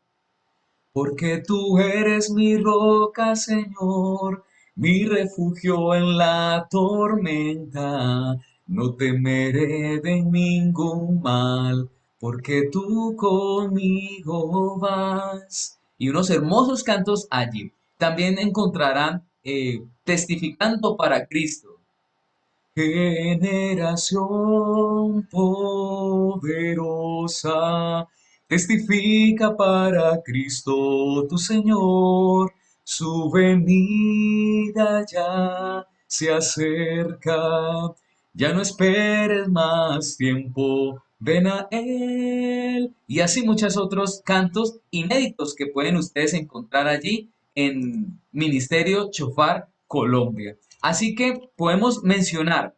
A: Porque tú eres mi roca, Señor, mi refugio en la tormenta. No temeré de ningún mal, porque tú conmigo vas. Y unos hermosos cantos allí. También encontrarán testificando para Cristo. Generación poderosa, testifica para Cristo tu Señor, su venida ya se acerca, ya no esperes más tiempo, ven a Él. Y así muchos otros cantos inéditos que pueden ustedes encontrar allí en Ministerio Chofar Colombia. Así que podemos mencionar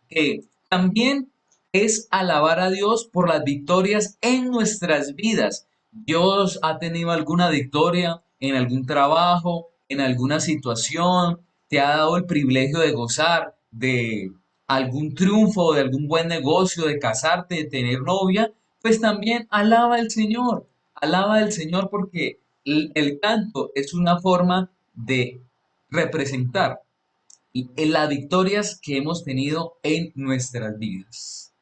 A: que también es alabar a Dios por las victorias en nuestras vidas. Dios ha tenido alguna victoria en algún trabajo, en alguna situación, te ha dado el privilegio de gozar de algún triunfo, de algún buen negocio, de casarte, de tener novia, pues también alaba al Señor porque el canto es una forma de representar y en las victorias que hemos tenido en nuestras vidas.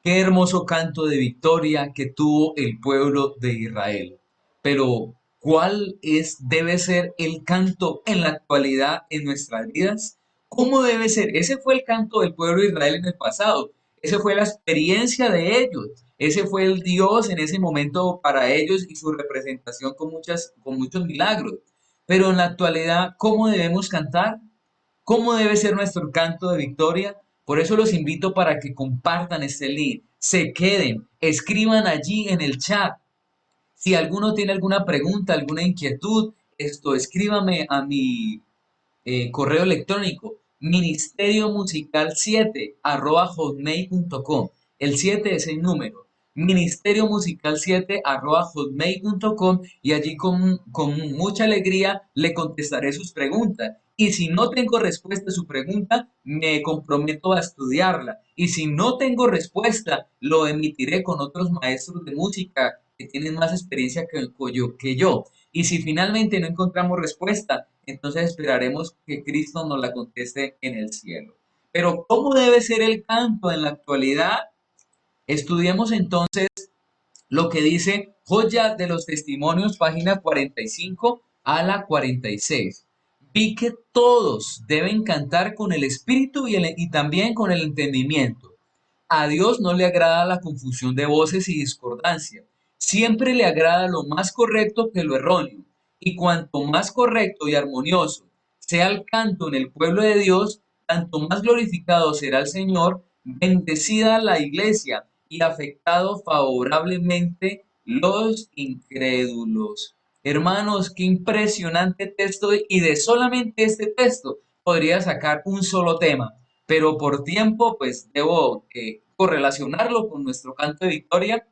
A: Qué hermoso canto de victoria que tuvo el pueblo de Israel. Pero, ¿cuál debe ser el canto en la actualidad en nuestras vidas? ¿Cómo debe ser? Ese fue el canto del pueblo de Israel en el pasado. Esa fue la experiencia de ellos. Ese fue el Dios en ese momento para ellos y su representación con muchos milagros. Pero en la actualidad, ¿cómo debemos cantar? ¿Cómo debe ser nuestro canto de victoria? Por eso los invito para que compartan este link, se queden, escriban allí en el chat. Si alguno tiene alguna pregunta, alguna inquietud, escríbame a mi correo electrónico ministerio musical 7 hotmail.com. El 7 es el número. Ministerio musical 7 hotmail.com y allí con mucha alegría le contestaré sus preguntas. Y si no tengo respuesta a su pregunta, me comprometo a estudiarla. Y si no tengo respuesta, lo emitiré con otros maestros de música que tienen más experiencia que yo. Y si finalmente no encontramos respuesta, entonces esperaremos que Cristo nos la conteste en el cielo. Pero ¿cómo debe ser el canto en la actualidad? Estudiemos entonces lo que dice Joya de los Testimonios, página 45 a la 46. Vi que todos deben cantar con el espíritu y también con el entendimiento. A Dios no le agrada la confusión de voces y discordancia. Siempre le agrada lo más correcto que lo erróneo. Y cuanto más correcto y armonioso sea el canto en el pueblo de Dios, tanto más glorificado será el Señor, bendecida la iglesia y afectado favorablemente los incrédulos. Hermanos, qué impresionante texto y de solamente este texto podría sacar un solo tema, pero por tiempo pues debo correlacionarlo con nuestro canto de victoria.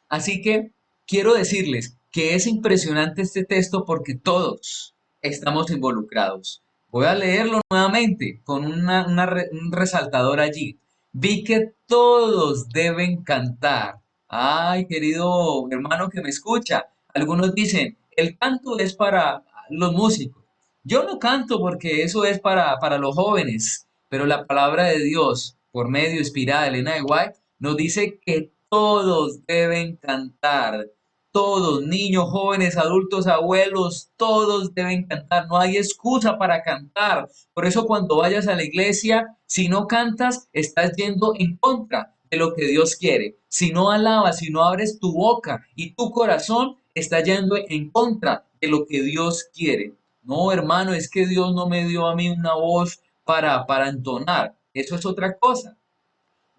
A: Así que quiero decirles que es impresionante este texto porque todos estamos involucrados. Voy a leerlo nuevamente con un resaltador allí. Vi que todos deben cantar. Ay, querido hermano que me escucha, algunos dicen, el canto es para los músicos. Yo no canto porque eso es para los jóvenes, pero la palabra de Dios, por medio inspirada de Elena de White, nos dice que todos deben cantar. Todos, niños, jóvenes, adultos, abuelos, todos deben cantar. No hay excusa para cantar. Por eso cuando vayas a la iglesia, si no cantas, estás yendo en contra de lo que Dios quiere. Si no alabas, si no abres tu boca y tu corazón, está yendo en contra de lo que Dios quiere. No, hermano, es que Dios no me dio a mí una voz para entonar. Eso es otra cosa.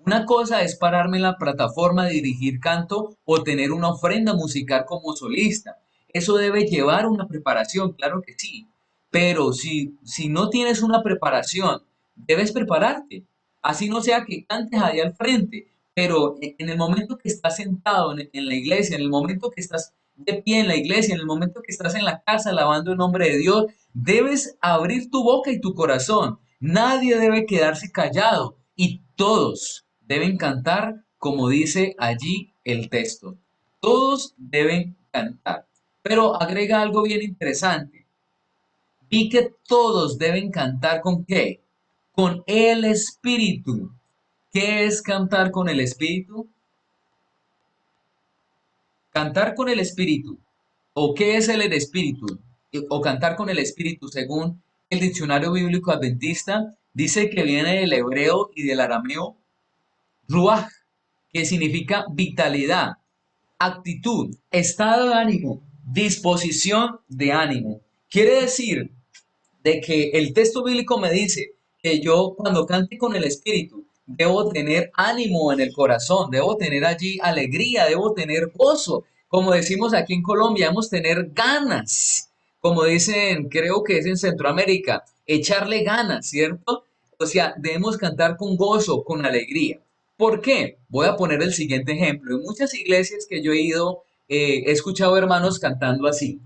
A: Una cosa es pararme en la plataforma de dirigir canto o tener una ofrenda musical como solista. Eso debe llevar una preparación, claro que sí. Pero si no tienes una preparación, debes prepararte. Así no sea que cantes allá al frente, pero en el momento que estás sentado en la iglesia, en el momento que estás de pie en la iglesia, en el momento que estás en la casa alabando el nombre de Dios, debes abrir tu boca y tu corazón. Nadie debe quedarse callado y todos deben cantar como dice allí el texto. Todos deben cantar. Pero agrega algo bien interesante. Vi que todos deben cantar ¿con qué? Con el Espíritu. ¿Qué es cantar con el Espíritu? Cantar con el Espíritu. ¿O qué es el Espíritu? O cantar con el Espíritu, según el diccionario bíblico adventista, dice que viene del hebreo y del arameo ruaj, que significa vitalidad, actitud, estado de ánimo, disposición de ánimo. Quiere decir de que el texto bíblico me dice que yo cuando cante con el Espíritu debo tener ánimo en el corazón, debo tener allí alegría, debo tener gozo. Como decimos aquí en Colombia, debemos tener ganas. Como dicen, creo que es en Centroamérica, echarle ganas, ¿cierto? O sea, debemos cantar con gozo, con alegría. ¿Por qué? Voy a poner el siguiente ejemplo. En muchas iglesias que yo he ido, he escuchado hermanos cantando así.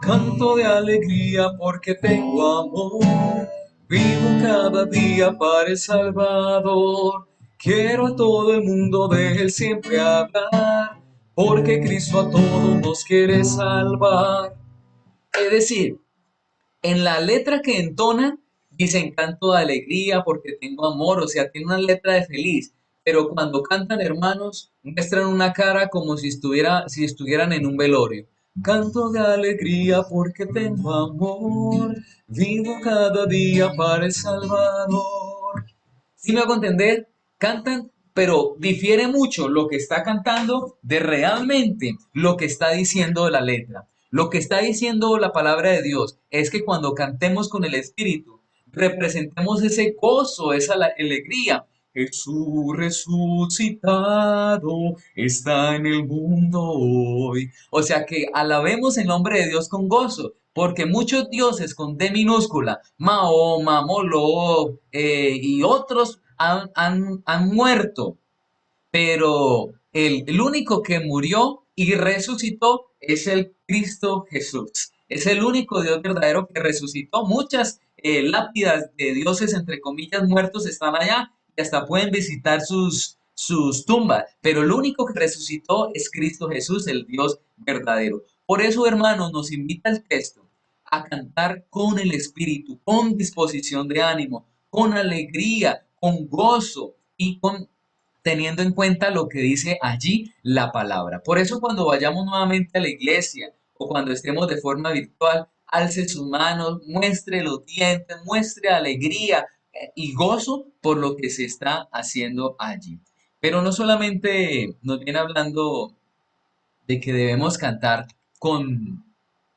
A: Canto de alegría porque tengo amor. Vivo cada día para el Salvador. Quiero a todo el mundo de él siempre hablar, porque Cristo a todos nos quiere salvar. Es decir, en la letra que entonan, dicen canto de alegría porque tengo amor, o sea, tiene una letra de feliz. Pero cuando cantan, hermanos, muestran una cara como si estuvieran en un velorio. Canto de alegría porque tengo amor, vivo cada día para el Salvador. ¿Sí me hago entender? Cantan, pero difiere mucho lo que está cantando de realmente lo que está diciendo la letra. Lo que está diciendo la palabra de Dios es que cuando cantemos con el Espíritu, representemos ese gozo, esa alegría. Jesús resucitado está en el mundo hoy. O sea que alabemos el nombre de Dios con gozo, porque muchos dioses con D minúscula, Mahoma, Moloch y otros han muerto, pero el único que murió y resucitó es el Cristo Jesús. Es el único Dios verdadero que resucitó. Muchas lápidas de dioses, entre comillas, muertos están allá y hasta pueden visitar sus tumbas. Pero el único que resucitó es Cristo Jesús, el Dios verdadero. Por eso, hermanos, nos invita el texto a cantar con el Espíritu, con disposición de ánimo, con alegría, con gozo y con teniendo en cuenta lo que dice allí la palabra. Por eso cuando vayamos nuevamente a la iglesia o cuando estemos de forma virtual, alce sus manos, muestre los dientes, muestre alegría y gozo por lo que se está haciendo allí. Pero no solamente nos viene hablando de que debemos cantar con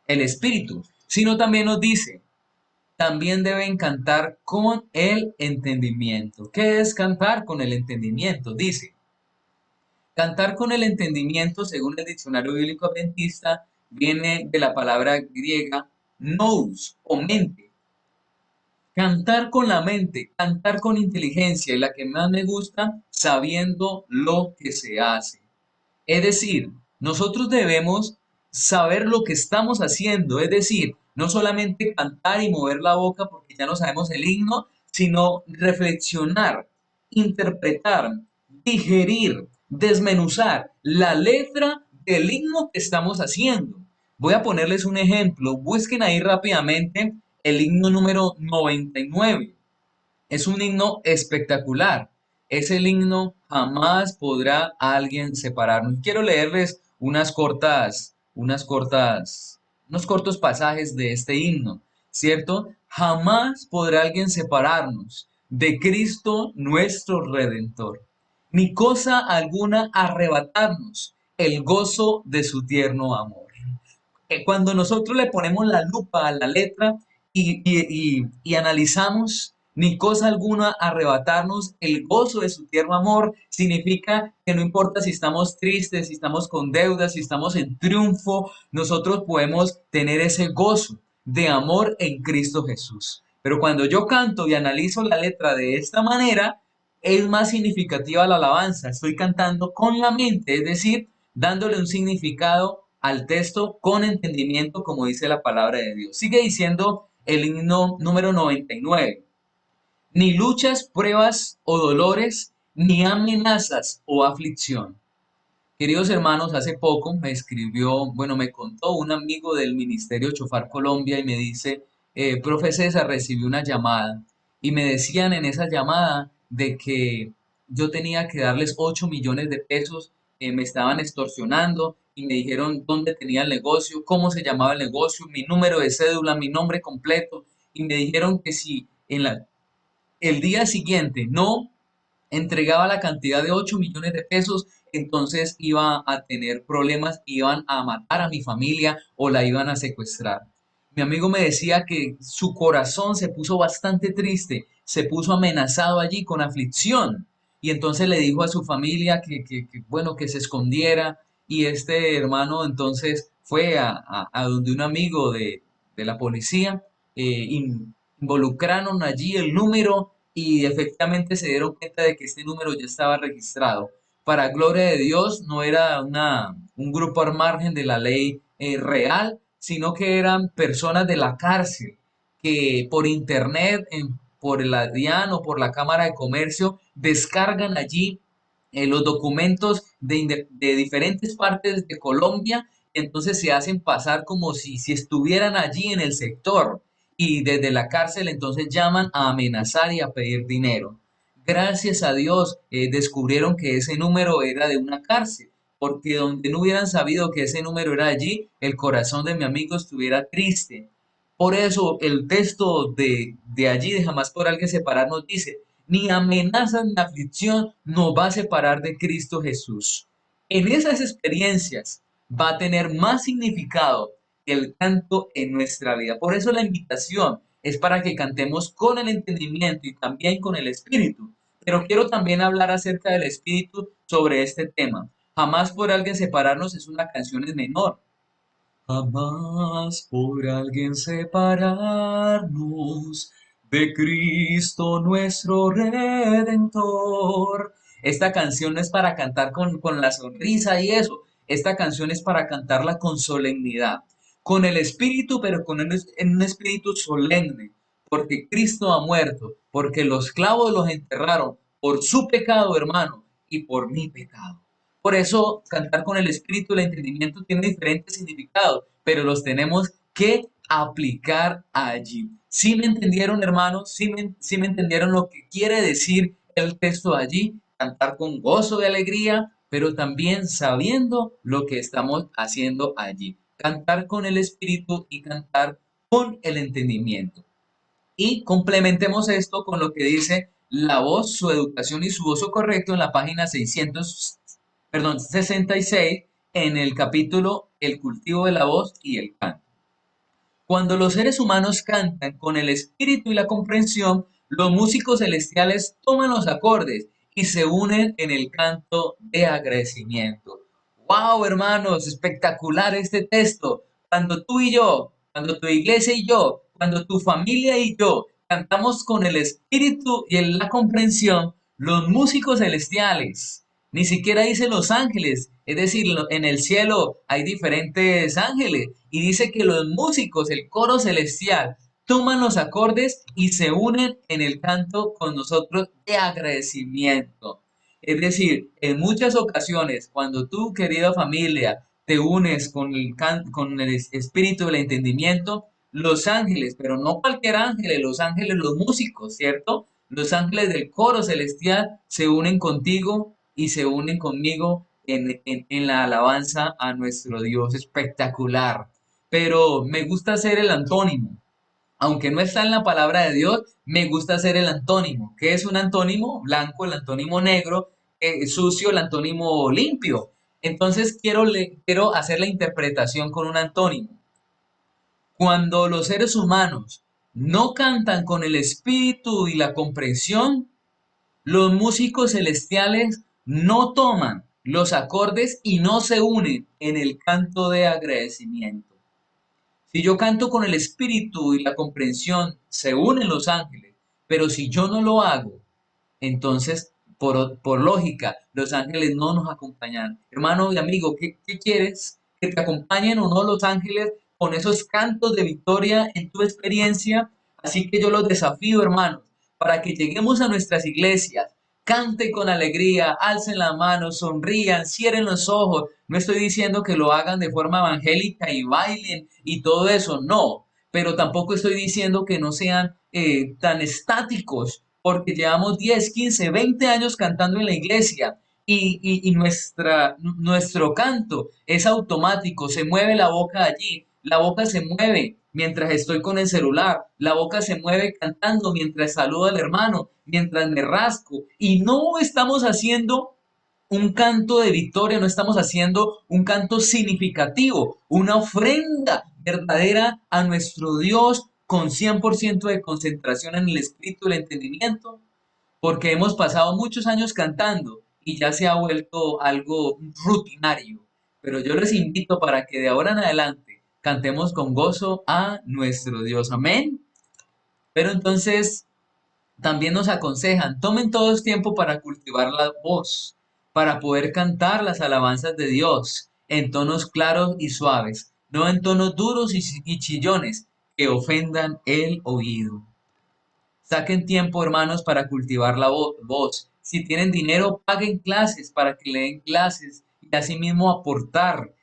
A: el espíritu, sino también nos dice también deben cantar con el entendimiento. ¿Qué es cantar con el entendimiento? Dice, cantar con el entendimiento, según el diccionario bíblico adventista, viene de la palabra griega nous o mente. Cantar con la mente, cantar con inteligencia y la que más me gusta, sabiendo lo que se hace. Es decir, nosotros debemos saber lo que estamos haciendo, es decir, no solamente cantar y mover la boca porque ya no sabemos el himno, sino reflexionar, interpretar, digerir, desmenuzar la letra del himno que estamos haciendo. Voy a ponerles un ejemplo. Busquen ahí rápidamente el himno número 99. Es un himno espectacular. Es el himno Jamás podrá alguien separarnos. Quiero leerles unos cortos pasajes de este himno, ¿cierto? Jamás podrá alguien separarnos de Cristo nuestro Redentor, ni cosa alguna arrebatarnos el gozo de su tierno amor. Cuando nosotros le ponemos la lupa a la letra y analizamos, ni cosa alguna arrebatarnos el gozo de su tierno amor, significa que no importa si estamos tristes, si estamos con deudas, si estamos en triunfo, nosotros podemos tener ese gozo de amor en Cristo Jesús. Pero cuando yo canto y analizo la letra de esta manera, es más significativa la alabanza. Estoy cantando con la mente, es decir, dándole un significado al texto con entendimiento, como dice la palabra de Dios. Sigue diciendo el himno número 99. Ni luchas, pruebas o dolores, ni amenazas o aflicción. Queridos hermanos, hace poco me escribió, bueno, me contó un amigo del Ministerio Chofar Colombia y me dice, profe César, recibí una llamada y me decían en esa llamada de que yo tenía que darles 8 millones de pesos, me estaban extorsionando y me dijeron dónde tenía el negocio, cómo se llamaba el negocio, mi número de cédula, mi nombre completo y me dijeron que si el día siguiente no entregaba la cantidad de 8 millones de pesos, entonces iba a tener problemas, iban a matar a mi familia o la iban a secuestrar. Mi amigo me decía que su corazón se puso bastante triste, se puso amenazado allí con aflicción y entonces le dijo a su familia bueno, que se escondiera y este hermano entonces fue a donde un amigo de la policía, involucraron allí el número y efectivamente se dieron cuenta de que este número ya estaba registrado. Para gloria de Dios, no era un grupo al margen de la ley real, sino que eran personas de la cárcel que por internet, por el DIAN o por la Cámara de Comercio, descargan allí los documentos de diferentes partes de Colombia, entonces se hacen pasar como si estuvieran allí en el sector y desde la cárcel entonces llaman a amenazar y a pedir dinero. Gracias a Dios descubrieron que ese número era de una cárcel, porque donde no hubieran sabido que ese número era allí, el corazón de mi amigo estuviera triste. Por eso el texto de allí, de Jamás por alguien separarnos, dice, ni amenaza ni aflicción nos va a separar de Cristo Jesús. En esas experiencias va a tener más significado el canto en nuestra vida. Por eso la invitación es para que cantemos con el entendimiento y también con el espíritu. Pero quiero también hablar acerca del espíritu sobre este tema. Jamás por alguien separarnos es una canción en menor. Jamás por alguien separarnos de Cristo nuestro Redentor. Esta canción no es para cantar con la sonrisa y eso. Esta canción es para cantarla con solemnidad, con el espíritu, pero en un espíritu solemne, porque Cristo ha muerto, porque los clavos los enterraron por su pecado, hermano, y por mi pecado. Por eso, cantar con el espíritu y el entendimiento tiene diferentes significados, pero los tenemos que aplicar allí. ¿Sí me entendieron, hermanos? ¿Sí me entendieron lo que quiere decir el texto allí? Cantar con gozo y alegría, pero también sabiendo lo que estamos haciendo allí. Cantar con el espíritu y cantar con el entendimiento. Y complementemos esto con lo que dice la voz, su educación y su uso correcto en la página 66 en el capítulo El cultivo de la voz y el canto. Cuando los seres humanos cantan con el espíritu y la comprensión, los músicos celestiales toman los acordes y se unen en el canto de agradecimiento. ¡Wow, hermanos! Espectacular este texto. Cuando tú y yo, cuando tu iglesia y yo, cuando tu familia y yo cantamos con el espíritu y en la comprensión, los músicos celestiales, ni siquiera dice los ángeles, es decir, en el cielo hay diferentes ángeles y dice que los músicos, el coro celestial, toman los acordes y se unen en el canto con nosotros de agradecimiento. Es decir, en muchas ocasiones, cuando tú, querida familia, te unes con el espíritu del entendimiento, los ángeles, pero no cualquier ángeles, los ángeles, los músicos, ¿cierto? Los ángeles del coro celestial se unen contigo y se unen conmigo en la alabanza a nuestro Dios espectacular. Pero me gusta hacer el antónimo. Aunque no está en la palabra de Dios, me gusta hacer el antónimo. ¿Qué es un antónimo? Blanco, el antónimo negro, sucio, el antónimo limpio. Entonces quiero hacer la interpretación con un antónimo. Cuando los seres humanos no cantan con el espíritu y la comprensión, los músicos celestiales no toman los acordes y no se unen en el canto de agradecimiento. Si yo canto con el espíritu y la comprensión, se unen los ángeles, pero si yo no lo hago, entonces, por lógica, los ángeles no nos acompañan. Hermano y amigo, ¿qué quieres? ¿Que te acompañen o no los ángeles con esos cantos de victoria en tu experiencia? Así que yo los desafío, hermanos, para que lleguemos a nuestras iglesias, cante con alegría, alcen la mano, sonrían, cierren los ojos. No estoy diciendo que lo hagan de forma evangélica y bailen y todo eso, no. Pero tampoco estoy diciendo que no sean tan estáticos, porque llevamos 10, 15, 20 años cantando en la iglesia y nuestro canto es automático, se mueve la boca allí, la boca se mueve mientras estoy con el celular, la boca se mueve cantando mientras saludo al hermano, mientras me rasco y no estamos haciendo un canto de victoria, no estamos haciendo un canto significativo, una ofrenda verdadera a nuestro Dios con 100% de concentración en el espíritu y el entendimiento, porque hemos pasado muchos años cantando y ya se ha vuelto algo rutinario. Pero yo les invito para que de ahora en adelante cantemos con gozo a nuestro Dios. Amén. Pero entonces también nos aconsejan, tomen todos tiempo para cultivar la voz, para poder cantar las alabanzas de Dios en tonos claros y suaves, no en tonos duros y chillones que ofendan el oído. Saquen tiempo, hermanos, para cultivar la voz. Si tienen dinero, paguen clases para que le den clases y asimismo aportar,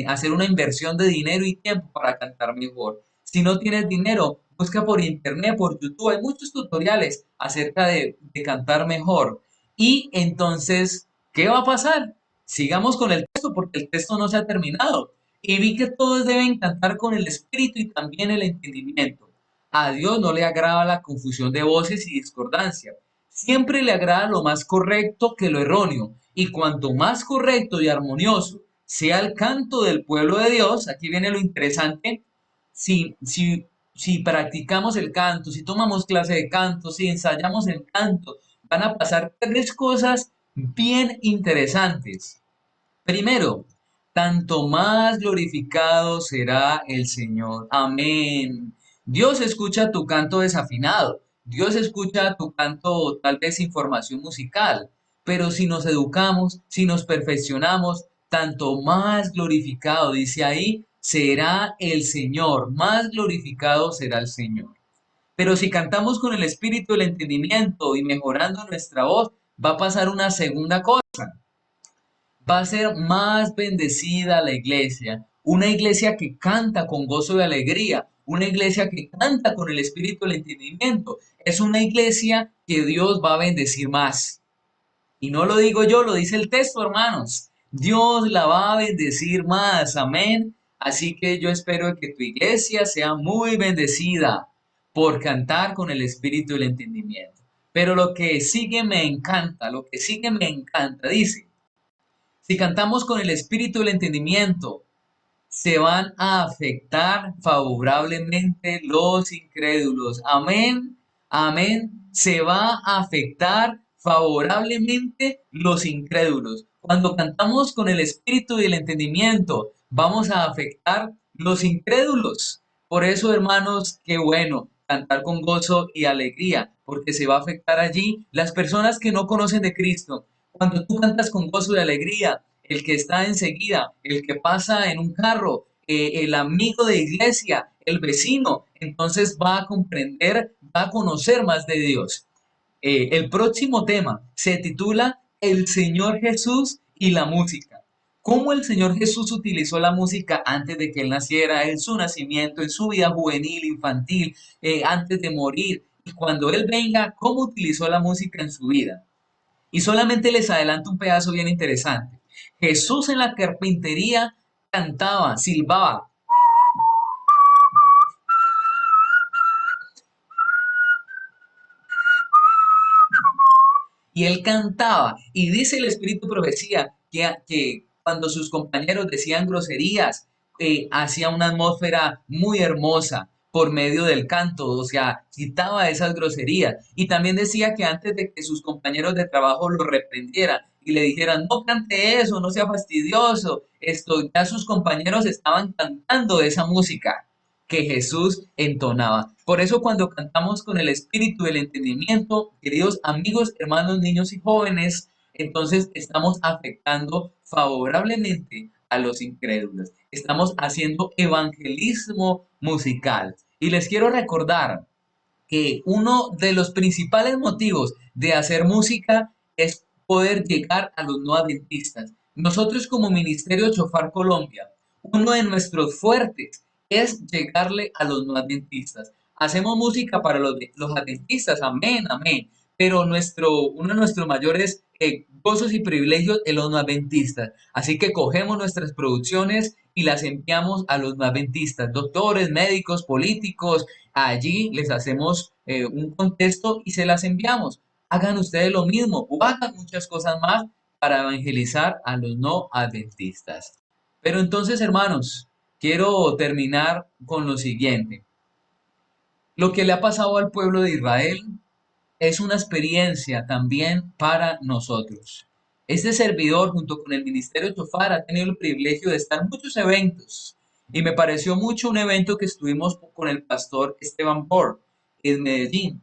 A: hacer una inversión de dinero y tiempo para cantar mejor. Si no tienes dinero, busca por internet, por YouTube. Hay muchos tutoriales acerca de cantar mejor. Y entonces, ¿qué va a pasar? Sigamos con el texto porque el texto no se ha terminado. Y vi que todos deben cantar con el espíritu y también el entendimiento. A Dios no le agrada la confusión de voces y discordancia. Siempre le agrada lo más correcto que lo erróneo. Y cuanto más correcto y armonioso sea el canto del pueblo de Dios, aquí viene lo interesante, si practicamos el canto, si tomamos clase de canto, si ensayamos el canto, van a pasar tres cosas bien interesantes. Primero, tanto más glorificado será el Señor. Amén. Dios escucha tu canto desafinado. Dios escucha tu canto, tal vez sin formación musical. Pero si nos educamos, si nos perfeccionamos, tanto más glorificado, dice ahí, será el Señor. Más glorificado será el Señor. Pero si cantamos con el espíritu del entendimiento y mejorando nuestra voz, va a pasar una segunda cosa. Va a ser más bendecida la iglesia, una iglesia que canta con gozo y alegría, una iglesia que canta con el espíritu del entendimiento. Es una iglesia que Dios va a bendecir más. Y no lo digo yo, lo dice el texto, hermanos. Dios la va a bendecir más, amén. Así que yo espero que tu iglesia sea muy bendecida por cantar con el espíritu del entendimiento. Pero lo que sigue me encanta, lo que sigue me encanta, dice. Si cantamos con el espíritu del entendimiento, se van a afectar favorablemente los incrédulos. Amén, amén. Se va a afectar favorablemente los incrédulos. Cuando cantamos con el espíritu y el entendimiento, vamos a afectar los incrédulos. Por eso, hermanos, qué bueno cantar con gozo y alegría, porque se va a afectar allí las personas que no conocen de Cristo. Cuando tú cantas con gozo y alegría, el que está enseguida, el que pasa en un carro, el amigo de iglesia, el vecino, entonces va a comprender, va a conocer más de Dios. El próximo tema se titula el Señor Jesús y la música. ¿Cómo el Señor Jesús utilizó la música antes de que Él naciera, en su nacimiento, en su vida juvenil, infantil, antes de morir? Y cuando Él venga, ¿cómo utilizó la música en su vida? Y solamente les adelanto un pedazo bien interesante. Jesús en la carpintería cantaba, silbaba, y él cantaba. Y dice el Espíritu Profecía que cuando sus compañeros decían groserías, hacía una atmósfera muy hermosa por medio del canto, o sea, quitaba esas groserías. Y también decía que antes de que sus compañeros de trabajo lo reprendieran y le dijeran, no cante eso, no sea fastidioso, esto, ya sus compañeros estaban cantando esa música que Jesús entonaba. Por eso cuando cantamos con el espíritu del entendimiento, queridos amigos, hermanos, niños y jóvenes, entonces estamos afectando favorablemente a los incrédulos. Estamos haciendo evangelismo musical. Y les quiero recordar que uno de los principales motivos de hacer música es poder llegar a los no adventistas. Nosotros como Ministerio Chofar Colombia, uno de nuestros fuertes es llegarle a los no adventistas. Hacemos música para los adventistas, amén, amén. Pero uno de nuestros mayores gozos y privilegios es los no adventistas. Así que cogemos nuestras producciones y las enviamos a los no adventistas, doctores, médicos, políticos. Allí les hacemos un contexto y se las enviamos. Hagan ustedes lo mismo o hagan muchas cosas más para evangelizar a los no adventistas. Pero entonces, hermanos, quiero terminar con lo siguiente. Lo que le ha pasado al pueblo de Israel es una experiencia también para nosotros. Este servidor, junto con el Ministerio Chofar, ha tenido el privilegio de estar en muchos eventos y me pareció mucho un evento que estuvimos con el pastor Esteban Bor en Medellín,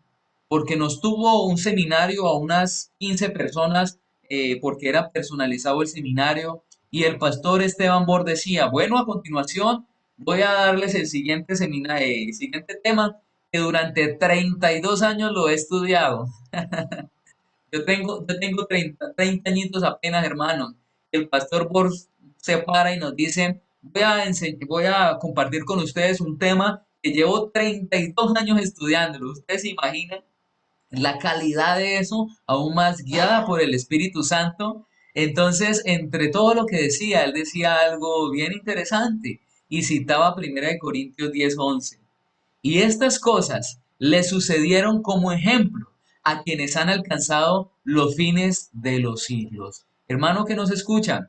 A: porque nos tuvo un seminario a unas 15 personas, porque era personalizado el seminario, y el pastor Esteban Bor decía, bueno, a continuación voy a darles el siguiente, el siguiente tema que durante 32 años lo he estudiado. Yo tengo 30 añitos apenas, hermano. El pastor Bors se para y nos dice, voy a compartir con ustedes un tema que llevo 32 años estudiándolo. Ustedes se imaginan la calidad de eso, aún más guiada por el Espíritu Santo. Entonces, entre todo lo que decía, él decía algo bien interesante y citaba 1 Corintios 10:11. Y estas cosas le sucedieron como ejemplo a quienes han alcanzado los fines de los siglos. Hermano que nos escuchan,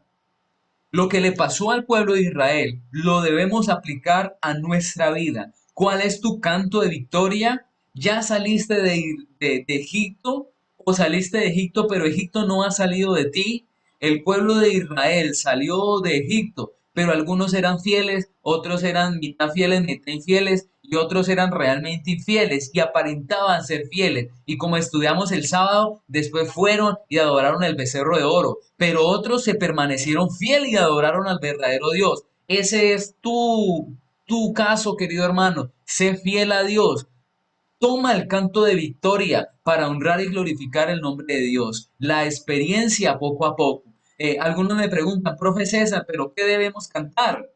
A: lo que le pasó al pueblo de Israel lo debemos aplicar a nuestra vida. ¿Cuál es tu canto de victoria? ¿Ya saliste de Egipto o saliste de Egipto pero Egipto no ha salido de ti? El pueblo de Israel salió de Egipto, pero algunos eran fieles, otros eran mitad fieles, mitad infieles y otros eran realmente infieles y aparentaban ser fieles. Y como estudiamos el sábado, después fueron y adoraron el becerro de oro, pero otros se permanecieron fieles y adoraron al verdadero Dios. Ese es tu caso, querido hermano. Sé fiel a Dios. Toma el canto de victoria para honrar y glorificar el nombre de Dios. La experiencia poco a poco. Algunos me preguntan, profe César, ¿pero qué debemos cantar?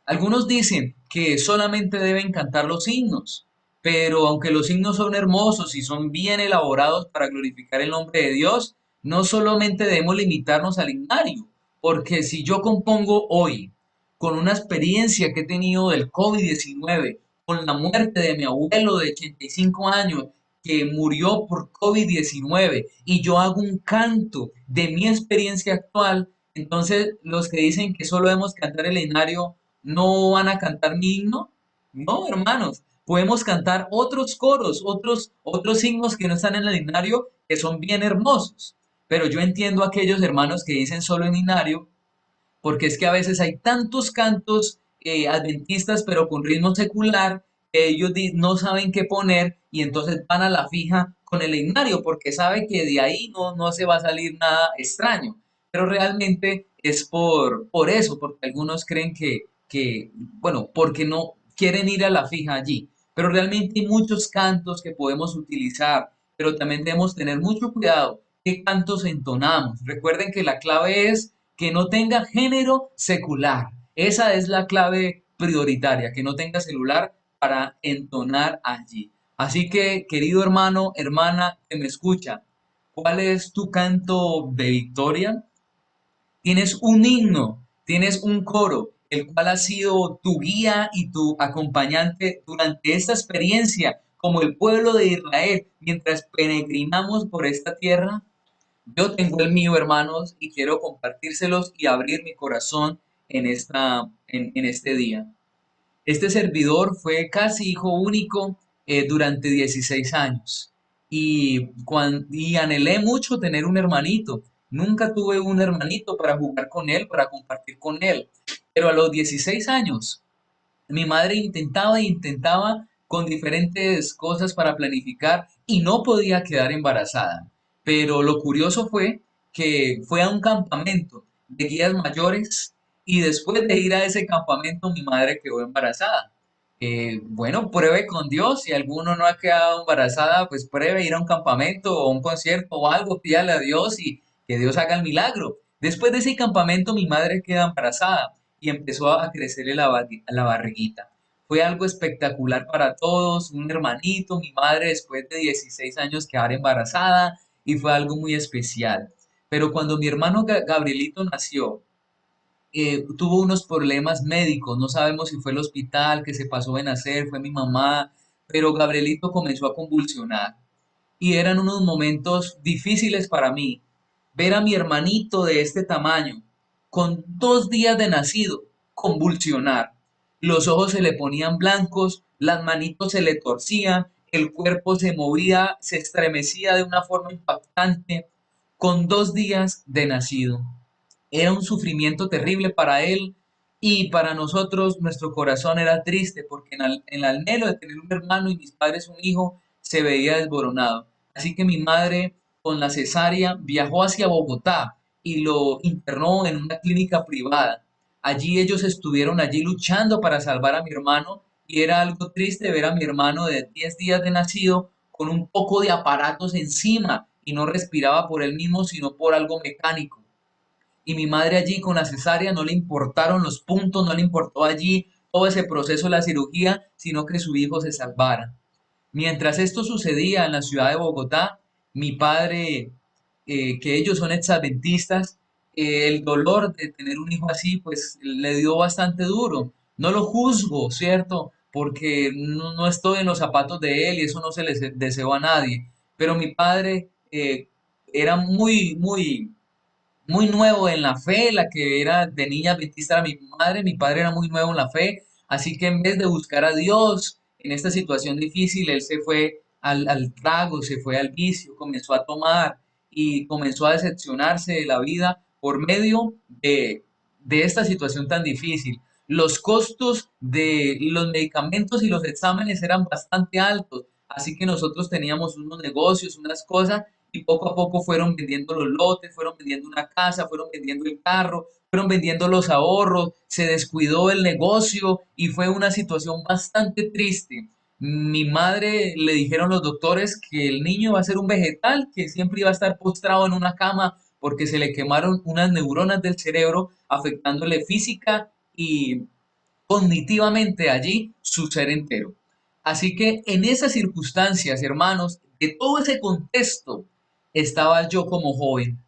A: Algunos dicen que solamente deben cantar los himnos, pero aunque los himnos son hermosos y son bien elaborados para glorificar el nombre de Dios, no solamente debemos limitarnos al himnario, porque si yo compongo hoy con una experiencia que he tenido del COVID-19, con la muerte de mi abuelo de 85 años que murió por COVID-19 y yo hago un canto de mi experiencia actual, entonces los que dicen que solo debemos cantar el himnario no van a cantar mi himno. No, hermanos, podemos cantar otros coros, otros himnos que no están en el himnario, que son bien hermosos. Pero yo entiendo a aquellos hermanos que dicen solo en himnario, porque es que a veces hay tantos cantos adventistas, pero con ritmo secular, que ellos no saben qué poner y entonces van a la fija con el himnario, porque sabe que de ahí no se va a salir nada extraño. Pero realmente es por eso, porque algunos creen bueno, porque no quieren ir a la fija allí. Pero realmente hay muchos cantos que podemos utilizar, pero también debemos tener mucho cuidado qué cantos entonamos. Recuerden que la clave es que no tenga género secular. Esa es la clave prioritaria, que no tenga celular para entonar allí. Así que, querido hermano, hermana que me escucha, ¿cuál es tu canto de victoria? Tienes un himno, tienes un coro, el cual ha sido tu guía y tu acompañante durante esta experiencia, como el pueblo de Israel, mientras peregrinamos por esta tierra. Yo tengo el mío, hermanos, y quiero compartírselos y abrir mi corazón en este día. Este servidor fue casi hijo único durante 16 años y anhelé mucho tener un hermanito. Nunca tuve un hermanito para jugar con él, para compartir con él. Pero a los 16 años mi madre intentaba e intentaba con diferentes cosas para planificar y no podía quedar embarazada. Pero lo curioso fue que fue a un campamento de guías mayores y después de ir a ese campamento mi madre quedó embarazada. Bueno, pruebe con Dios. Si alguno no ha quedado embarazada, pues pruebe ir a un campamento o a un concierto o algo, pídale a Dios y que Dios haga el milagro. Después de ese campamento mi madre queda embarazada y empezó a crecerle la barriguita. Fue algo espectacular para todos, un hermanito, mi madre después de 16 años quedar embarazada y fue algo muy especial. Pero cuando mi hermano Gabrielito nació, tuvo unos problemas médicos, no sabemos si fue el hospital que se pasó de nacer, fue mi mamá, pero Gabrielito comenzó a convulsionar y eran unos momentos difíciles para mí. Ver a mi hermanito de este tamaño, con 2 días de nacido, convulsionar. Los ojos se le ponían blancos, las manitos se le torcían, el cuerpo se movía, se estremecía de una forma impactante, con 2 días de nacido. Era un sufrimiento terrible para él y para nosotros nuestro corazón era triste porque en el anhelo de tener un hermano y mis padres un hijo se veía desboronado. Así que mi madre con la cesárea viajó hacia Bogotá y lo internó en una clínica privada. Allí ellos estuvieron allí luchando para salvar a mi hermano y era algo triste ver a mi hermano de 10 días de nacido con un poco de aparatos encima y no respiraba por él mismo sino por algo mecánico y mi madre allí con la cesárea no le importaron los puntos, no le importó allí todo ese proceso de la cirugía, sino que su hijo se salvara. Mientras esto sucedía en la ciudad de Bogotá, mi padre, que ellos son exadventistas, el dolor de tener un hijo así, pues le dio bastante duro. No lo juzgo, ¿cierto? Porque no estoy en los zapatos de él y eso no se les deseó a nadie. Pero mi padre era muy nuevo en la fe, la que era de niña adventista era mi madre, mi padre era muy nuevo en la fe, así que en vez de buscar a Dios en esta situación difícil, él se fue al trago, se fue al vicio, comenzó a tomar y comenzó a decepcionarse de la vida por medio de esta situación tan difícil. Los costos de los medicamentos y los exámenes eran bastante altos, así que nosotros teníamos unos negocios, unas cosas y poco a poco fueron vendiendo los lotes, fueron vendiendo una casa, fueron vendiendo el carro, fueron vendiendo los ahorros, se descuidó el negocio y fue una situación bastante triste. Mi madre le dijeron los doctores que el niño iba a ser un vegetal, que siempre iba a estar postrado en una cama porque se le quemaron unas neuronas del cerebro, afectándole física y cognitivamente allí su ser entero. Así que en esas circunstancias, hermanos, de todo ese contexto, estaba yo como joven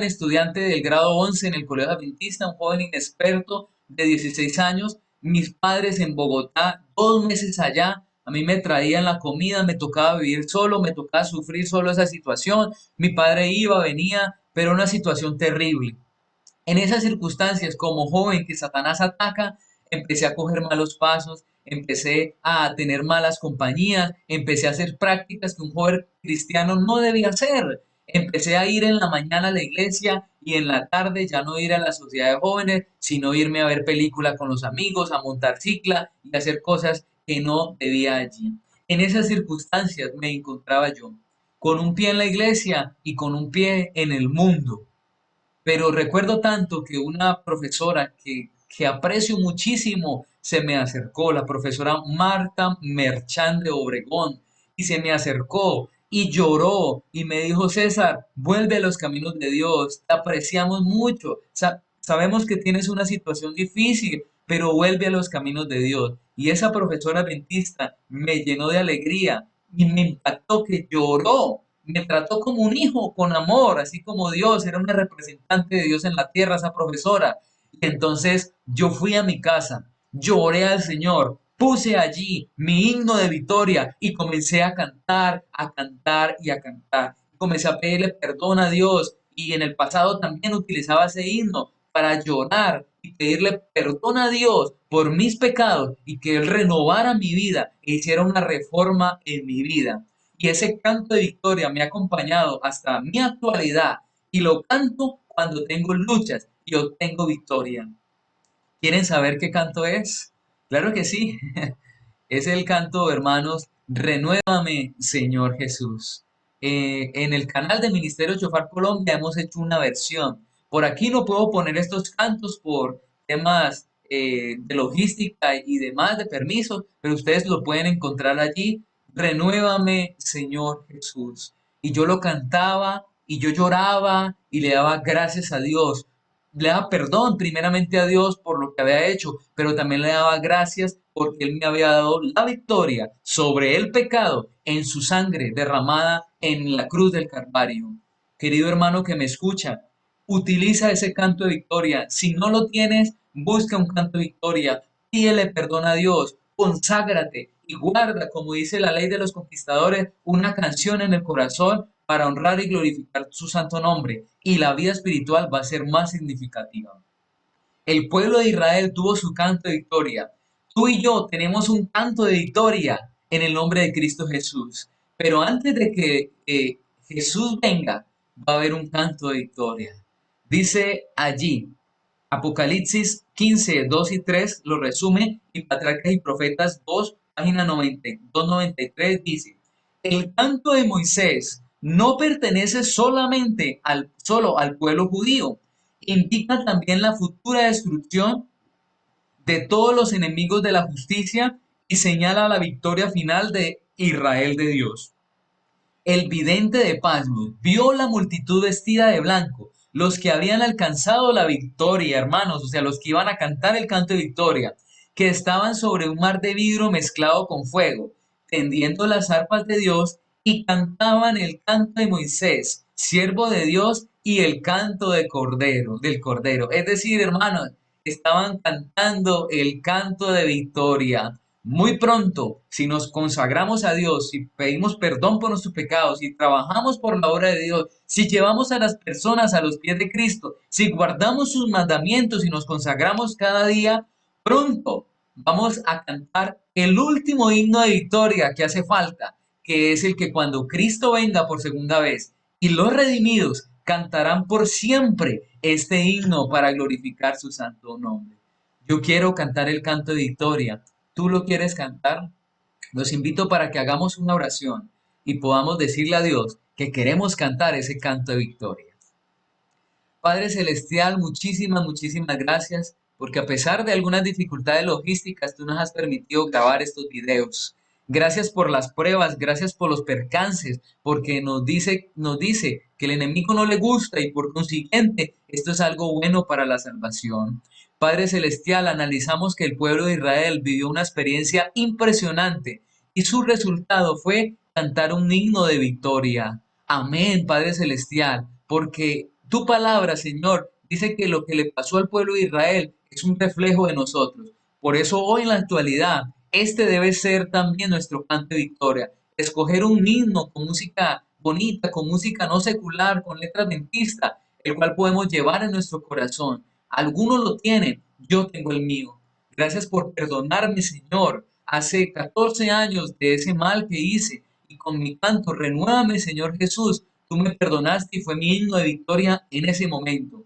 A: estudiante del grado 11 en el Colegio Adventista, un joven inexperto de 16 años, mis padres en Bogotá, 2 meses allá, a mí me traían la comida, me tocaba vivir solo, me tocaba sufrir solo esa situación, mi padre iba, venía, pero una situación terrible. En esas circunstancias, como joven que Satanás ataca, empecé a coger malos pasos, empecé a tener malas compañías, empecé a hacer prácticas que un joven cristiano no debía hacer. Empecé a ir en la mañana a la iglesia y en la tarde ya no ir a la sociedad de jóvenes, sino irme a ver película con los amigos, a montar cicla y hacer cosas que no debía allí. En esas circunstancias me encontraba yo, con un pie en la iglesia y con un pie en el mundo. Pero recuerdo tanto que una profesora que aprecio muchísimo se me acercó, la profesora Marta Merchán de Obregón, y se me acercó y lloró y me dijo, César, vuelve a los caminos de Dios, te apreciamos mucho, sabemos que tienes una situación difícil, pero vuelve a los caminos de Dios. Y esa profesora adventista me llenó de alegría y me impactó que lloró, me trató como un hijo, con amor, así como Dios, era una representante de Dios en la tierra, esa profesora. Y entonces yo fui a mi casa, lloré al Señor, puse allí mi himno de victoria y comencé a cantar, a cantar y a cantar. Comencé a pedirle perdón a Dios y en el pasado también utilizaba ese himno para llorar y pedirle perdón a Dios por mis pecados y que Él renovara mi vida e hiciera una reforma en mi vida. Y ese canto de victoria me ha acompañado hasta mi actualidad y lo canto cuando tengo luchas y obtengo victoria. ¿Quieren saber qué canto es? Claro que sí. Es el canto, hermanos, Renuévame, Señor Jesús. En el canal de Ministerio Chofar Colombia hemos hecho una versión. Por aquí no puedo poner estos cantos por temas de logística y demás, de permisos, pero ustedes lo pueden encontrar allí. Renuévame, Señor Jesús. Y yo lo cantaba y yo lloraba y le daba gracias a Dios, le daba perdón primeramente a Dios por lo que había hecho, pero también le daba gracias porque Él me había dado la victoria sobre el pecado en su sangre derramada en la cruz del Calvario. Querido hermano que me escucha, utiliza ese canto de victoria. Si no lo tienes, busca un canto de victoria, pídele perdón a Dios, conságrate y guarda, como dice la ley de los conquistadores, una canción en el corazón para honrar y glorificar su santo nombre, y la vida espiritual va a ser más significativa. El pueblo de Israel tuvo su canto de victoria. Tú y yo tenemos un canto de victoria en el nombre de Cristo Jesús. Pero antes de que Jesús venga, va a haber un canto de victoria. Dice allí, Apocalipsis 15, 2 y 3 lo resume, y Patriarcas y Profetas 2, página 93 dice, el canto de Moisés no pertenece solo al pueblo judío, indica también la futura destrucción de todos los enemigos de la justicia y señala la victoria final de Israel de Dios. El vidente de Patmos vio la multitud vestida de blanco, los que habían alcanzado la victoria, hermanos, o sea, los que iban a cantar el canto de victoria, que estaban sobre un mar de vidrio mezclado con fuego, tendiendo las arpas de Dios y cantaban el canto de Moisés, siervo de Dios, y el canto de Cordero, del Cordero. Es decir, hermanos, estaban cantando el canto de victoria. Muy pronto, si nos consagramos a Dios, si pedimos perdón por nuestros pecados, si trabajamos por la obra de Dios, si llevamos a las personas a los pies de Cristo, si guardamos sus mandamientos y nos consagramos cada día, pronto vamos a cantar el último himno de victoria que hace falta, que es el que cuando Cristo venga por segunda vez y los redimidos cantarán por siempre este himno para glorificar su santo nombre. Yo quiero cantar el canto de victoria. ¿Tú lo quieres cantar? Los invito para que hagamos una oración y podamos decirle a Dios que queremos cantar ese canto de victoria. Padre Celestial, muchísimas gracias, porque a pesar de algunas dificultades logísticas, tú nos has permitido grabar estos videos. Gracias por las pruebas, gracias por los percances, porque nos dice que el enemigo no le gusta y por consiguiente esto es algo bueno para la salvación. Padre Celestial, analizamos que el pueblo de Israel vivió una experiencia impresionante y su resultado fue cantar un himno de victoria. Amén, Padre Celestial, porque tu palabra, Señor, dice que lo que le pasó al pueblo de Israel es un reflejo de nosotros. Por eso hoy en la actualidad, este debe ser también nuestro canto de victoria. Escoger un himno con música bonita, con música no secular, con letras adventistas, el cual podemos llevar en nuestro corazón. Algunos lo tienen, yo tengo el mío. Gracias por perdonarme, Señor. Hace 14 años de ese mal que hice y con mi canto, renuévame, Señor Jesús. Tú me perdonaste y fue mi himno de victoria en ese momento.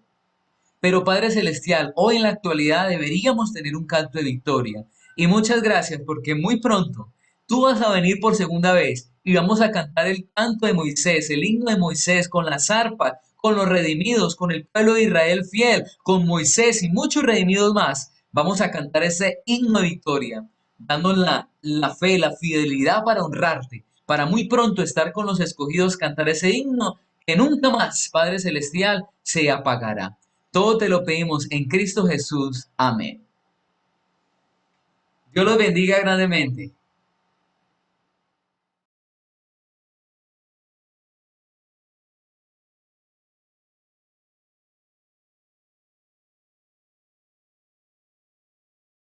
A: Pero Padre Celestial, hoy en la actualidad deberíamos tener un canto de victoria. Y muchas gracias porque muy pronto tú vas a venir por segunda vez y vamos a cantar el canto de Moisés, el himno de Moisés con las arpas, con los redimidos, con el pueblo de Israel fiel, con Moisés y muchos redimidos más. Vamos a cantar ese himno de victoria, dando la fe, la fidelidad para honrarte, para muy pronto estar con los escogidos, cantar ese himno que nunca más, Padre Celestial, se apagará. Todo te lo pedimos en Cristo Jesús. Amén. Dios los bendiga grandemente.